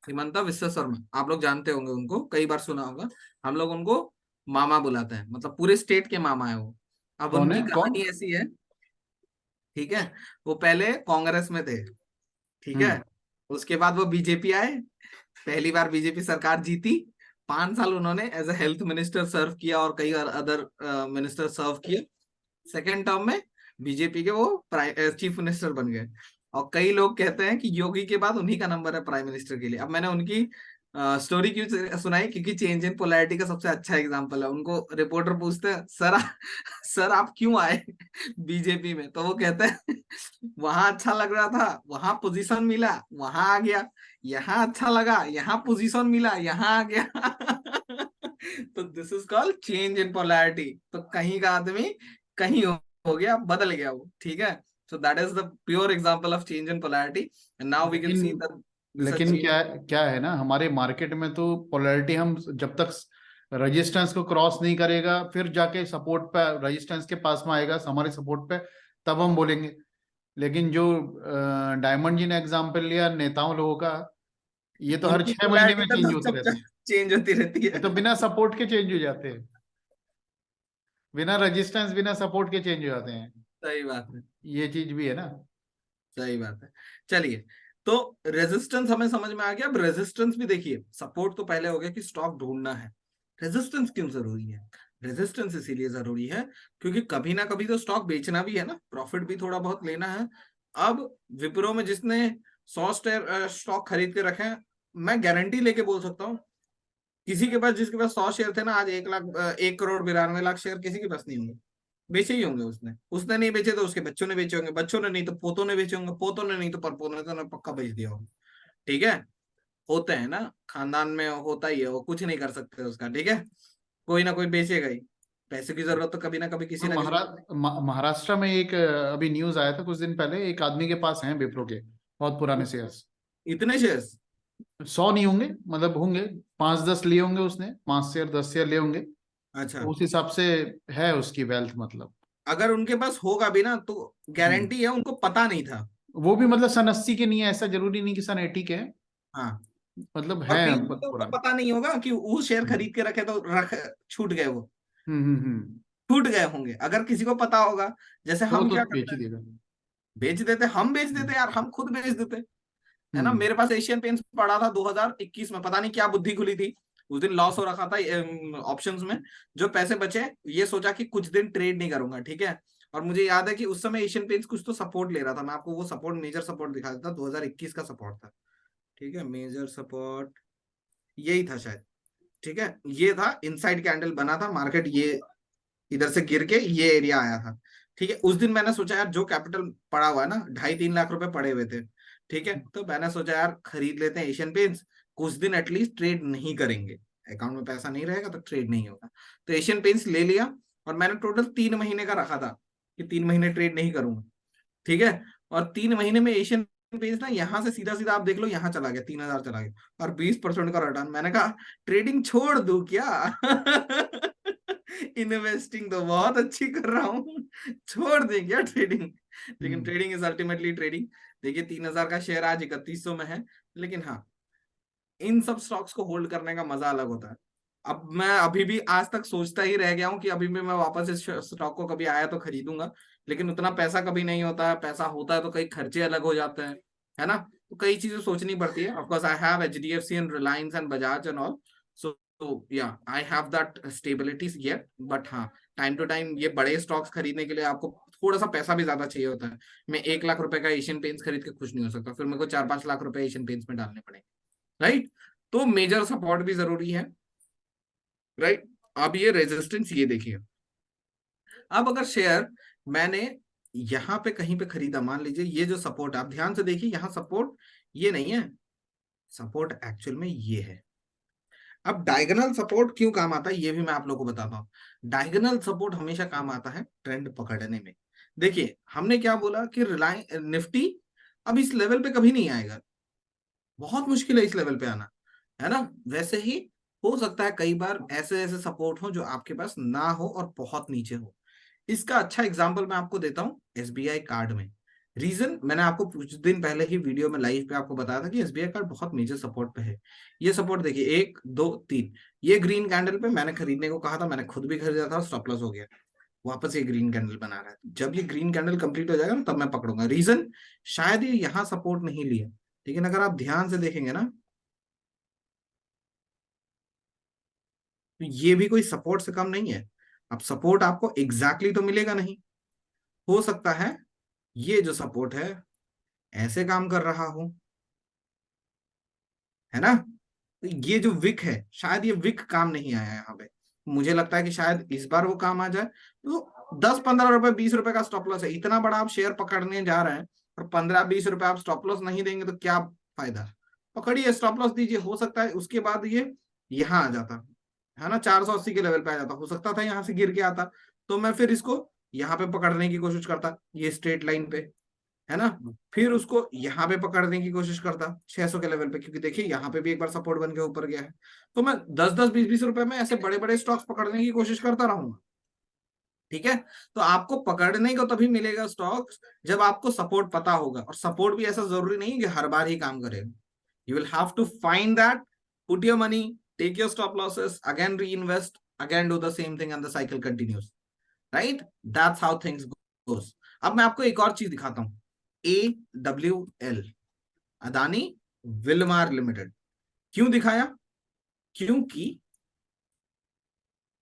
[SPEAKER 1] हिमंता विश्व शर्मा, आप लोग जानते होंगे उनको, कई बार सुना होगा। हम लोग उनको मामा बुलाते हैं, मतलब पूरे स्टेट के मामा है वो। अब
[SPEAKER 2] कौन है
[SPEAKER 1] उनकी
[SPEAKER 2] कौन?
[SPEAKER 1] कहानी ऐसी है, ठीक है, वो पहले कांग्रेस में थे, ठीक है,
[SPEAKER 2] हम्म।
[SPEAKER 1] उसके बाद वो बीजेपी आए, पहली बार बीजेपी सरकार जीती, 5 साल उन्होंने एज ए हेल्थ मिनिस्टर सर्व किया और कई अदर मिनिस्टर सर्व किए। सेकेंड टर्म में बीजेपी के वो चीफ मिनिस्टर बन गए। और कई लोग कहते हैं कि योगी के बाद उन्हीं का नंबर है प्राइम मिनिस्टर के लिए। अब मैंने उनकी स्टोरी क्यों सुनाई, क्योंकि चेंज इन पोलैरिटी का सबसे अच्छा एग्जांपल है। उनको रिपोर्टर पूछते हैं, सर सर आप क्यों आए बीजेपी में? तो वो कहते हैं वहां अच्छा लग रहा था, वहां पोजीशन मिला, वहां आ गया, यहाँ अच्छा लगा, यहाँ पोजीशन मिला, यहाँ आ गया तो this is called change in polarity. तो कहीं का आदमी कहीं हो गया, बदल गया वो, ठीक है। So that is the pure example of change in polarity, and now we can see
[SPEAKER 2] लेकिन
[SPEAKER 1] दैट
[SPEAKER 2] लेकिन
[SPEAKER 1] सच।
[SPEAKER 2] क्या क्या है ना, हमारे मार्केट में तो पोलैरिटी, हम जब तक रेजिस्टेंस को क्रॉस नहीं करेगा फिर जाके सपोर्ट पे, रेजिस्टेंस के पास में आएगा हमारे सपोर्ट पे, तब हम बोलेंगे। लेकिन जो डायमंड जी ने एग्जांपल लिया नेताओं लोगों का, ये तो हर
[SPEAKER 1] उनकी
[SPEAKER 2] 6 महीने
[SPEAKER 1] पोलैरिटी
[SPEAKER 2] में
[SPEAKER 1] तो
[SPEAKER 2] चेंज होते रहते
[SPEAKER 1] चुपचाप
[SPEAKER 2] हैं।
[SPEAKER 1] चेंज होती रहती
[SPEAKER 2] ये
[SPEAKER 1] है
[SPEAKER 2] तो बिना सपोर्ट के चेंज हो जाते हैं, बिना रेजिस्टेंस बिना सपोर्ट के चेंज हो जाते हैं।
[SPEAKER 1] सही बात है,
[SPEAKER 2] ये चीज भी है ना।
[SPEAKER 1] सही बात है। चलिए, तो रेजिस्टेंस हमें समझ में आ गया। अब रेजिस्टेंस भी देखिए, सपोर्ट तो पहले हो गया कि स्टॉक ढूंढना है, रेजिस्टेंस क्यों जरूरी है? रेजिस्टेंस इसीलिए जरूरी है क्योंकि कभी ना कभी तो स्टॉक बेचना भी है ना, प्रॉफिट भी थोड़ा बहुत लेना है। अब विप्रो में जिसने 100 स्टॉक खरीद के रखे हैं, मैं गारंटी लेके बोल सकता हूँ, किसी के पास, जिसके पास 100 शेयर थे ना, आज 1,92,92,00,000 शेयर किसी के पास नहीं होंगे। बेचे ही होंगे उसने, उसने नहीं बेचे तो उसके बच्चों ने बेचे होंगे, बच्चों ने नहीं तो पोतों ने बेचे होंगे, पोतों ने नहीं तो परपोतों ने तो पक्का बेच दिया होगा। ठीक है, होते हैं ना, खानदान में होता ही है, वो कुछ नहीं कर सकते उसका, ठीक है, कोई ना कोई बेचेगा ही। पैसे की जरूरत तो कभी ना कभी किसी
[SPEAKER 2] और
[SPEAKER 1] ना किसी को।
[SPEAKER 2] महाराष्ट्र में एक अभी न्यूज आया था कुछ दिन पहले, एक आदमी के पास हैं विप्रो के बहुत पुराने शेयर्स।
[SPEAKER 1] इतने शेयर्स?
[SPEAKER 2] 100 नहीं होंगे, मतलब होंगे 5-10 लिए होंगे उसने, 5 शेयर 10 शेयर लिए होंगे।
[SPEAKER 1] अच्छा,
[SPEAKER 2] तो उस हिसाब से है उसकी वेल्थ मतलब।
[SPEAKER 1] अगर उनके पास होगा भी ना तो
[SPEAKER 2] हम्म।
[SPEAKER 1] गारंटी है उनको पता नहीं था।
[SPEAKER 2] वो भी मतलब सन 80 के नहीं है, ऐसा जरूरी नहीं कि सन 80 के हैं,
[SPEAKER 1] हाँ,
[SPEAKER 2] मतलब
[SPEAKER 1] और
[SPEAKER 2] है
[SPEAKER 1] बीच में
[SPEAKER 2] बहुत
[SPEAKER 1] तो उनको
[SPEAKER 2] पुराने।
[SPEAKER 1] पता नहीं होगा कि वो शेयर
[SPEAKER 2] हम्म
[SPEAKER 1] खरीद के रखे तो रख छूट गए वो,
[SPEAKER 2] हम्म।
[SPEAKER 1] छूट गए होंगे। अगर किसी को पता होगा, जैसे
[SPEAKER 2] तो वो
[SPEAKER 1] हम
[SPEAKER 2] तो
[SPEAKER 1] क्या
[SPEAKER 2] बेच
[SPEAKER 1] करते
[SPEAKER 2] ही
[SPEAKER 1] हैं,
[SPEAKER 2] देगा।
[SPEAKER 1] बेच देते, हम बेच देते
[SPEAKER 2] हम्म
[SPEAKER 1] यार, हम खुद बेच देते, है ना।
[SPEAKER 2] हम्म
[SPEAKER 1] मेरे पास एशियन पेंट्स पड़ा था 2021 में, पता नहीं क्या बुद्धि खुली थी, उस दिन लॉस हो रखा था ऑप्शंस में। जो पैसे बचे, ये सोचा कि कुछ दिन ट्रेड नहीं करूंगा, ठीक है। और मुझे याद है कि उस समय एशियन पेंट्स कुछ तो सपोर्ट ले रहा था, मैं आपको वो सपोर्ट, मेजर सपोर्ट दिखा देता, 2021 का सपोर्ट था, ठीक है, मेजर सपोर्ट यही था शायद, ठीक है। ये था, इनसाइड कैंडल बना था, मार्केट ये इधर से गिर के ये एरिया आया था, ठीक है। उस दिन मैंने सोचा यार, जो कैपिटल पड़ा हुआ है ना, 2.5-3 लाख रुपए पड़े हुए थे, ठीक है, तो मैंने सोचा यार खरीद लेते हैं एशियन पेंट्स, कुछ दिन एटलीस्ट ट्रेड नहीं करेंगे, अकाउंट में पैसा नहीं रहेगा तो ट्रेड नहीं होगा। तो एशियन पेंट्स ले लिया, और मैंने टोटल 3 महीने का रखा था कि 3 महीने ट्रेड नहीं करूंगा, ठीक है। और 3 महीने में एशियन पेंट्स ना, यहाँ से सीधा सीधा आप देख लो, यहाँ चला गया, 3,000 चला गया, और 20% का रिटर्न। मैंने कहा ट्रेडिंग छोड़ दूं क्या इन्वेस्टिंग तो बहुत अच्छी कर रहा हूँ, छोड़ दें क्या ट्रेडिंग? लेकिन
[SPEAKER 2] hmm.
[SPEAKER 1] Trading is ultimately trading. देखिए 3,000 का शेयर आज 3100 में है, लेकिन हाँ, इन सब स्टॉक्स को होल्ड करने का मजा अलग होता है। अब मैं अभी भी आज तक सोचता ही रह गया हूँ कि अभी भी मैं वापस इस स्टॉक को कभी आया तो खरीदूंगा, लेकिन उतना पैसा कभी नहीं होता है, पैसा होता है तो कई खर्चे अलग हो जाते हैं, है ना। तो कई चीजें सोचनी पड़ती है। Of course I have HDFC and Reliance and Bajaj and all, so yeah I have that stabilities yet, but हाँ, टाइम टू टाइम ये बड़े स्टॉक्स खरीदने के लिए आपको थोड़ा सा पैसा भी ज्यादा चाहिए होता है। मैं 1 लाख रुपए का एशियन पेंट्स खरीद के खुश नहीं हो सकता, फिर मेरे को 4-5 लाख रुपए एशियन पेंट्स में डालने पड़ेंगे, राइट। तो मेजर सपोर्ट भी जरूरी है, राइट। अब ये रेजिस्टेंस ये देखिए, अब अगर शेयर मैंने यहाँ पे कहीं पे खरीदा, मान लीजिए ये जो सपोर्ट, आप ध्यान से देखिए, यहाँ सपोर्ट ये नहीं है, सपोर्ट एक्चुअल में ये है। अब डायगोनल सपोर्ट क्यों काम आता है, ये भी मैं आप लोगों को बताता हूँ। डायगोनल सपोर्ट हमेशा काम आता है ट्रेंड पकड़ने में। देखिए हमने क्या बोला कि रिलायंस निफ्टी अब इस लेवल पे कभी नहीं आएगा, बहुत मुश्किल है इस लेवल पे आना, है ना। वैसे ही हो सकता है कई बार ऐसे ऐसे सपोर्ट हो जो आपके पास ना हो और बहुत नीचे हो। इसका अच्छा एग्जांपल मैं आपको देता हूँ एसबीआई कार्ड में। रीजन मैंने आपको कुछ दिन पहले ही वीडियो में लाइव पे आपको बताया था कि एसबीआई कार्ड बहुत मेजर सपोर्ट पे है। ये सपोर्ट देखिए, 1 2 3, ये ग्रीन कैंडल पे मैंने खरीदने को कहा था, मैंने खुद भी खरीदा था, स्टॉप लॉस हो गया। वापस ये ग्रीन कैंडल बना रहा है, जब ये ग्रीन कैंडल कंप्लीट हो जाएगा ना तब मैं पकड़ूंगा। रीजन, शायद ये यहाँ सपोर्ट नहीं लिया, लेकिन अगर आप ध्यान से देखेंगे ना तो ये भी कोई सपोर्ट से कम नहीं है। अब सपोर्ट आपको एग्जैक्टली तो मिलेगा नहीं, हो सकता है ये जो सपोर्ट है ऐसे काम कर रहा हो, है ना। तो ये जो विक है, शायद ये विक काम नहीं आया यहाँ पे। मुझे लगता है कि शायद इस बार वो काम आ जाए। तो 10 15 रुपए 20 रुपए का स्टॉप लॉस है, इतना बड़ा आप शेयर पकड़ने जा रहे हैं और 15 20 रुपए आप स्टॉप लॉस नहीं देंगे तो क्या फायदा। पकड़िए, स्टॉप लॉस दीजिए, हो सकता है उसके बाद ये यहाँ आ जाता, है ना, 480 के लेवल पे आ जाता, हो सकता था यहाँ से गिर के आता, तो मैं फिर इसको यहाँ पे पकड़ने की कोशिश करता, ये स्ट्रेट लाइन पे, है ना। फिर उसको यहाँ पे पकड़ने की कोशिश करता 600 के लेवल पे, क्योंकि देखिए यहाँ पे भी एक बार सपोर्ट बन के ऊपर गया है। तो मैं 10 10 20 20 रुपए में ऐसे बड़े बड़े स्टॉक्स पकड़ने की कोशिश करता रहूंगा, ठीक है। तो आपको पकड़ने को तभी मिलेगा स्टॉक्स जब आपको सपोर्ट पता होगा, और सपोर्ट भी ऐसा जरूरी नहीं है कि हर बार ही काम करेगा। You will have to find that, put your money, take your stop losses, again reinvest, again do the same thing and the cycle continues, right. That's how things goes. अब मैं आपको एक और चीज दिखाता हूं, AWL, अदानी विलमार लिमिटेड। क्यों दिखाया, क्योंकि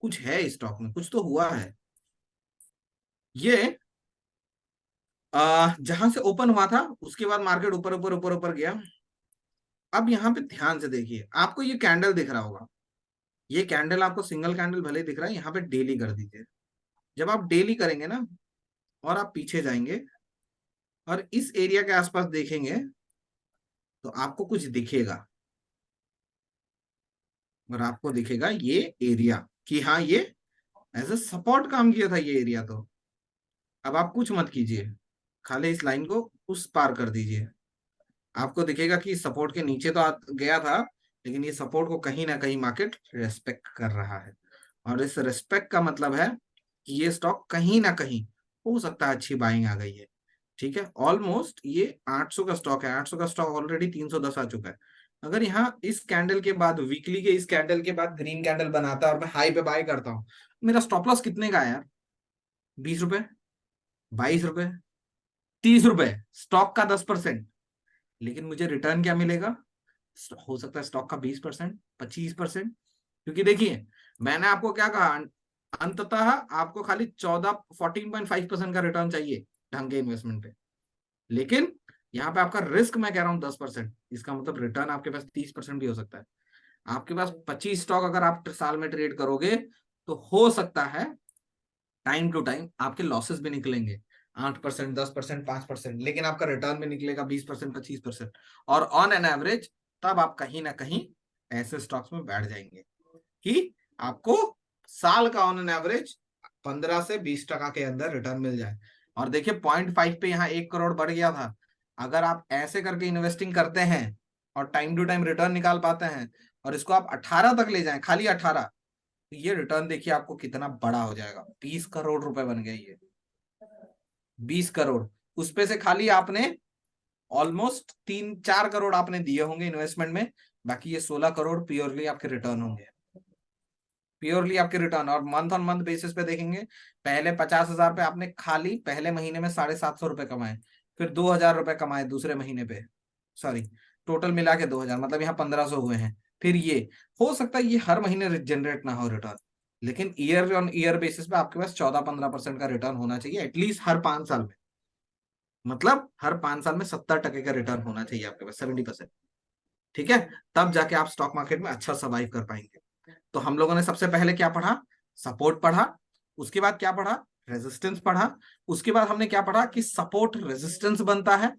[SPEAKER 1] कुछ है स्टॉक में, कुछ तो हुआ है। ये जहां से ओपन हुआ था उसके बाद मार्केट ऊपर ऊपर ऊपर ऊपर गया। अब यहाँ पे ध्यान से देखिए, आपको ये कैंडल दिख रहा होगा, ये कैंडल आपको सिंगल कैंडल भले दिख रहा है, यहाँ पे डेली कर दीजिए। जब आप डेली करेंगे ना और आप पीछे जाएंगे और इस एरिया के आसपास देखेंगे तो आपको कुछ दिखेगा, और आपको दिखेगा ये एरिया कि हाँ ये एज ए सपोर्ट काम किया था ये एरिया। तो अब आप कुछ मत कीजिए, खाली इस लाइन को उस पार कर दीजिए, आपको दिखेगा कि सपोर्ट के नीचे तो गया था, लेकिन ये सपोर्ट को कहीं ना कहीं मार्केट रेस्पेक्ट कर रहा है। और इस रेस्पेक्ट का मतलब है कि ये स्टॉक कहीं ना कहीं हो सकता है अच्छी बाइंग आ गई है, ठीक है। ऑलमोस्ट ये 800 का स्टॉक है, 800 का स्टॉक ऑलरेडी 310 आ चुका है। अगर यहाँ इस कैंडल के बाद, वीकली के इस कैंडल के बाद ग्रीन कैंडल बनाता है और मैं हाई पे बाय करता हूँ, मेरा स्टॉप लॉस कितने का है यार, 20 रुपए, 22 रुपए, 30 रुपए, स्टॉक का 10%। लेकिन मुझे रिटर्न क्या मिलेगा, हो सकता है स्टॉक का 20% 25%। क्योंकि देखिए मैंने आपको क्या कहा, अंततः आपको खाली 14 14.5% का रिटर्न चाहिए ढंग के इन्वेस्टमेंट पे। लेकिन यहाँ पे आपका रिस्क मैं कह रहा हूँ 10%, इसका मतलब रिटर्न आपके पास 30% भी हो सकता है। आपके पास 25 स्टॉक अगर आप साल में ट्रेड करोगे तो हो सकता है टाइम टू टाइम आपके लॉसेस भी निकलेंगे, 8% 10% 5%, लेकिन आपका रिटर्न भी निकलेगा 20% 25%। और ऑन एन एवरेज तब आप कहीं ना कहीं ऐसे स्टॉक्स में बैठ जाएंगे कि आपको साल का ऑन एन एवरेज 15 से 20% के अंदर रिटर्न मिल जाए। और देखिए 0.5 पे यहाँ 1 करोड़ बढ़ गया था। अगर आप ऐसे करके इन्वेस्टिंग करते हैं और टाइम टू टाइम रिटर्न निकाल पाते हैं और इसको आप 18 तक ले जाएं, खाली 18, तो ये रिटर्न देखिए आपको कितना बड़ा हो जाएगा, 20 करोड़ रुपए बन गए ये, 20 करोड़। उस पे से खाली आपने ऑलमोस्ट 3 4 करोड़ आपने दिए होंगे इन्वेस्टमेंट में, बाकी ये 16 करोड़ प्योरली आपके रिटर्न होंगे, प्योरली आपके रिटर्न। और मंथ ऑन मंथ बेसिस पे देखेंगे, पहले 50,000 पे आपने खाली पहले महीने में 750 रुपए कमाए, फिर 2,000 रुपए कमाए दूसरे महीने पे, सॉरी टोटल मिला के 2,000, मतलब यहाँ 1,500 हुए हैं। फिर ये हो सकता है ये हर महीने जनरेट ना हो रिटर्न, लेकिन ईयर ऑन ईयर बेसिस पे आपके पास 14 15% का रिटर्न होना चाहिए एटलीस्ट हर 5 साल में। मतलब हर 5 साल में 70% का रिटर्न होना चाहिए आपके पास, 70%, ठीक है। तब जाके आप स्टॉक मार्केट में अच्छा सर्वाइव कर पाएंगे। तो हम लोगों ने सबसे पहले क्या पढ़ा, सपोर्ट पढ़ा, उसके बाद क्या पढ़ा, रेजिस्टेंस पढ़ा, उसके बाद हमने क्या पढ़ा कि सपोर्ट रेजिस्टेंस बनता है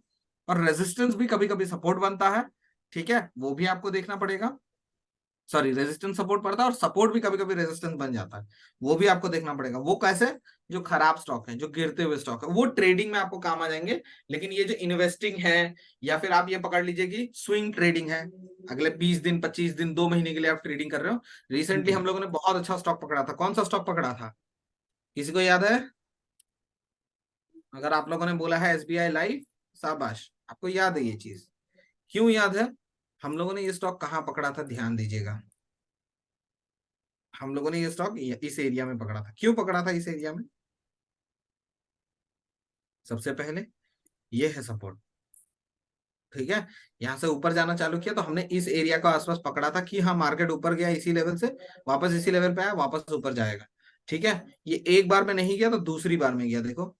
[SPEAKER 1] और रेजिस्टेंस भी कभी कभी सपोर्ट बनता है, ठीक है, वो भी आपको देखना पड़ेगा। सॉरी रेजिस्टेंस सपोर्ट पड़ता है, और सपोर्ट भी कभी कभी रेजिस्टेंस बन जाता है, वो भी आपको देखना पड़ेगा। वो कैसे? जो खराब स्टॉक है, जो गिरते हुए स्टॉक है, वो ट्रेडिंग में आपको काम आ जाएंगे। लेकिन ये जो इन्वेस्टिंग है, या फिर आप ये पकड़ लीजिए कि स्विंग ट्रेडिंग है, अगले 20 दिन 25 दिन 2 महीने के लिए आप ट्रेडिंग कर रहे हो। रिसेंटली हम लोगों ने बहुत अच्छा स्टॉक पकड़ा था। कौन सा स्टॉक पकड़ा था, किसी को याद है? अगर आप लोगों ने बोला है एसबीआई लाइफ, शाबाश, आपको याद है ये चीज। क्यों याद है? हम लोगों ने ये स्टॉक कहाँ पकड़ा था, ध्यान दीजिएगा। हम लोगों ने ये स्टॉक इस एरिया में पकड़ा था। क्यों पकड़ा था इस एरिया में? सबसे पहले ये है सपोर्ट, ठीक है। यहां से ऊपर जाना चालू किया तो हमने इस एरिया को आसपास पकड़ा था कि हाँ मार्केट ऊपर गया इसी लेवल से, वापस इसी लेवल पे आया, वापस ऊपर जाएगा। ठीक है, ये एक बार में नहीं गया तो दूसरी बार में गया, देखो।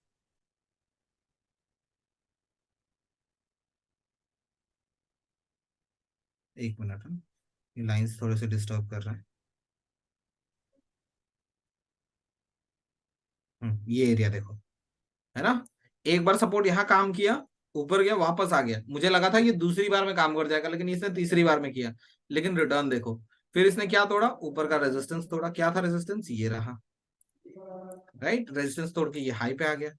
[SPEAKER 1] एक मिनट, ये लाइंस थोड़े से डिस्टर्ब कर रहे हैं। ये एरिया देखो, है ना। एक बार सपोर्ट यहाँ काम किया, ऊपर गया, वापस आ गया। मुझे लगा था ये दूसरी बार में काम कर जाएगा, लेकिन इसने तीसरी बार में किया। लेकिन रिटर्न देखो, फिर इसने क्या तोड़ा, ऊपर का रेजिस्टेंस तोड़ा। क्या था रेजिस्टेंस, ये रहा, राइट। रेजिस्टेंस तोड़ के ये हाई पे आ गया,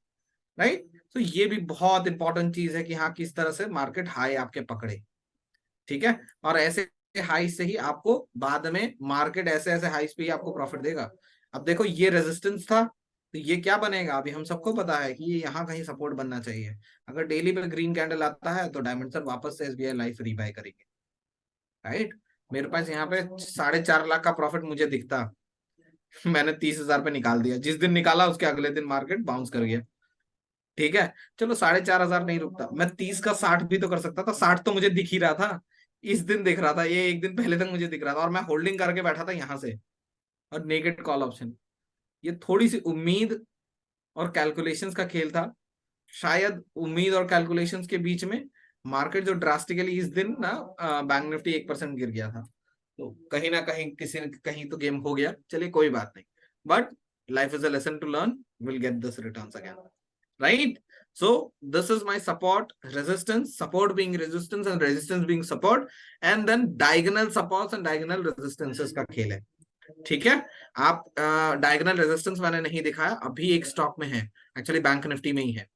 [SPEAKER 1] राइट। तो ये भी बहुत इंपॉर्टेंट चीज है कि हाँ किस तरह से मार्केट हाई आपके पकड़े, ठीक है। और ऐसे हाई से ही आपको बाद में मार्केट ऐसे ऐसे हाइस पे ही आपको प्रॉफिट देगा। अब देखो ये रेजिस्टेंस था, तो ये क्या बनेगा, अभी हम सबको पता है कि ये यहाँ कहीं सपोर्ट बनना चाहिए। अगर डेली पे ग्रीन कैंडल आता है तो डायमंड सर वापस से एसबीआई लाइफ रीबाय करेंगे, राइट। मेरे पास यहाँ पे 4.5 लाख का प्रॉफिट मुझे दिखता, मैंने 30,000 पे निकाल दिया। जिस दिन निकाला उसके अगले दिन मार्केट बाउंस कर गया, ठीक है। चलो 4,500 नहीं रुकता, मैं 30 का 60 भी तो कर सकता था। 60 तो मुझे दिख ही रहा था, इस दिन दिख रहा था, ये एक दिन पहले तक मुझे दिख रहा था, और मैं होल्डिंग करके बैठा था यहां से, और नेगेट कॉल ऑप्शन। ये थोड़ी सी उम्मीद और कैलकुलेशंस का खेल था। शायद उम्मीद और कैलकुलेशंस के बीच में मार्केट जो ड्रास्टिकली इस दिन ना, बैंक निफ्टी 1% गिर गया था, तो कहीं ना कहीं किसी न कहीं तो गेम हो गया। चलिए कोई बात नहीं, but life is a lesson to learn, will get this returns again, right? So this is my support, resistance, support being resistance and resistance being support, and then diagonal supports and diagonal resistances का खेल है, ठीक है। आप diagonal resistance मैंने नहीं दिखाया, अभी एक स्टॉक में है, एक्चुअली बैंक निफ्टी में ही है।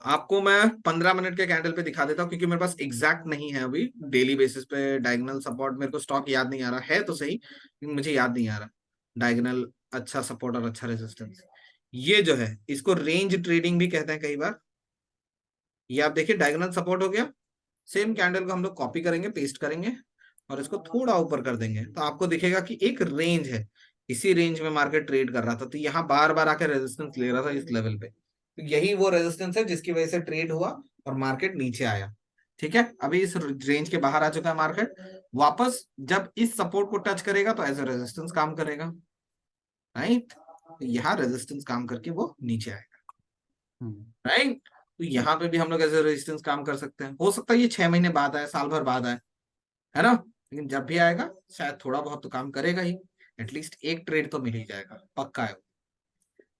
[SPEAKER 1] आपको मैं 15 मिनट के कैंडल पे दिखा देता हूँ, क्योंकि मेरे पास एग्जैक्ट नहीं है अभी डेली बेसिस पे डायगोनल सपोर्ट। मेरे को स्टॉक याद नहीं आ रहा है तो सही, लेकिन मुझे याद नहीं आ रहा डायगोनल अच्छा सपोर्ट और अच्छा रेजिस्टेंस। ये जो है इसको रेंज ट्रेडिंग भी कहते हैं कई बार। ये आप देखिए डायगोनल सपोर्ट हो गया, सेम कैंडल को हम लोग कॉपी करेंगे, पेस्ट करेंगे, और इसको थोड़ा ऊपर कर देंगे, तो आपको दिखेगा कि एक रेंज है। इसी रेंज में मार्केट ट्रेड कर रहा था, तो यहाँ बार बार आकर रेजिस्टेंस ले रहा था इस लेवल पे, तो यही वो रेजिस्टेंस है जिसकी वजह से ट्रेड हुआ और मार्केट नीचे आया, ठीक है। अभी इस रेंज के बाहर आ चुका है मार्केट, वापस जब इस सपोर्ट को टच करेगा तो एज ए रेजिस्टेंस काम करेगा, राइट। तो यहाँ रेजिस्टेंस काम करके वो नीचे आएगा, राइट। तो यहाँ पे भी हम लोग एज ए रेजिस्टेंस काम कर सकते हैं। हो सकता है ये 6 महीने बाद आए, साल भर बाद आए, है ना, लेकिन जब भी आएगा शायद थोड़ा बहुत तो काम करेगा ही, एटलीस्ट एक ट्रेड तो मिल ही जाएगा, पक्का है,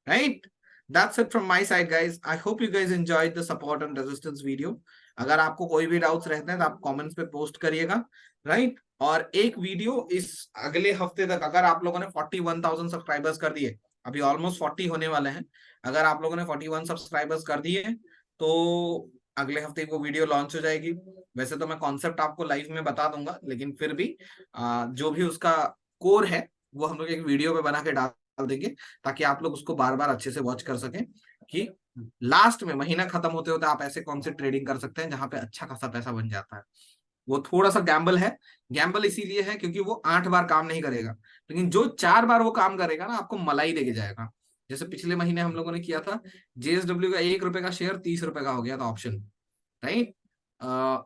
[SPEAKER 1] right. That's it from my side, guys. I hope you guys enjoyed the support and resistance video. अगर आपको कोई भी डाउट्स रहते हैं तो आप कमेंट्स पे पोस्ट करिएगा, राइट। और एक वीडियो इस अगले हफ्ते तक, अगर आप लोगों ने 41,000 सब्सक्राइबर्स कर दिए, अभी ऑलमोस्ट 40 होने वाले हैं, अगर आप लोगों ने 41 सब्सक्राइबर्स कर दिए तो अगले हफ्ते वो वीडियो लॉन्च हो जाएगी। वैसे तो मैं कॉन्सेप्ट आपको लाइव में बता दूंगा, लेकिन फिर भी जो भी उसका कोर है वो हम लोग एक वीडियो पे बना के डाल देंगे, ताकि आप लोग उसको बार बार अच्छे से वॉच कर सकें कि लास्ट में महीना खत्म होते होते आप ऐसे कौन से ट्रेडिंग कर सकते हैं जहां पे अच्छा खासा पैसा बन जाता है। वो थोड़ा सा गैम्बल है, गैम्बल इसीलिए है क्योंकि वो 8 बार काम नहीं करेगा, लेकिन जो 4 बार वो काम करेगा ना, आपको मलाई देके जाएगा। जैसे पिछले महीने हम लोगों ने किया था, जेएसडब्ल्यू का 1 रुपए का शेयर 30 रुपए का हो गया था ऑप्शन, राइट।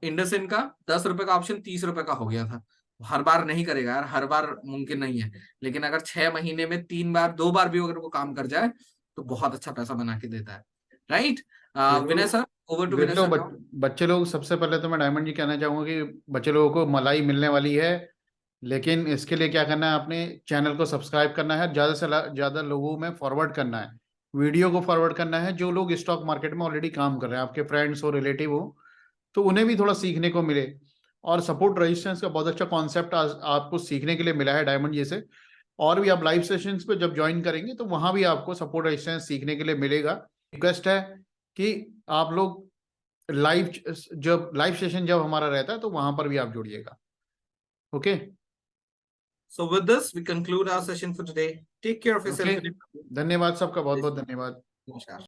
[SPEAKER 1] इंडसइंड का 10 रुपए का ऑप्शन 30 रुपए का हो गया था। हर बार नहीं करेगा यार, हर बार मुमकिन नहीं है, लेकिन अगर 6 महीने में 3 बार 2 बार भी अगर वो काम कर जाए तो बहुत अच्छा पैसा बना के देता है, right. Vinay sir, over to Vinay
[SPEAKER 2] देखो
[SPEAKER 1] सर।
[SPEAKER 2] बच्चे लोग, सबसे पहले तो मैं डायमंड जी कहना चाहूंगा कि बच्चे लोगों को मलाई मिलने वाली है, लेकिन इसके लिए क्या करना है, अपने चैनल को सब्सक्राइब करना है, ज्यादा से ज्यादा लोगों में फॉरवर्ड करना है, वीडियो को फॉरवर्ड करना है। जो लोग स्टॉक मार्केट में ऑलरेडी काम कर रहे हैं, आपके फ्रेंड्स हो, रिलेटिव हो, तो उन्हें भी थोड़ा सीखने को मिले। और सपोर्ट रेजिस्टेंस का बहुत अच्छा कॉन्सेप्ट आपको सीखने के लिए मिला है डायमंड जी से। और भी आप लाइव सेशंस पे जब ज्वाइन करेंगे तो वहां भी आपको सपोर्ट रेजिस्टेंस सीखने के लिए मिलेगा। रिक्वेस्ट है कि आप लोग जब लाइव सेशन जब हमारा रहता है तो वहां पर भी आप जुड़िएगा। Okay
[SPEAKER 1] So with this, we conclude our session for today. Take care of
[SPEAKER 2] okay,
[SPEAKER 1] yourself.
[SPEAKER 2] धन्यवाद सबका, बहुत बहुत धन्यवाद।
[SPEAKER 1] नमस्कार।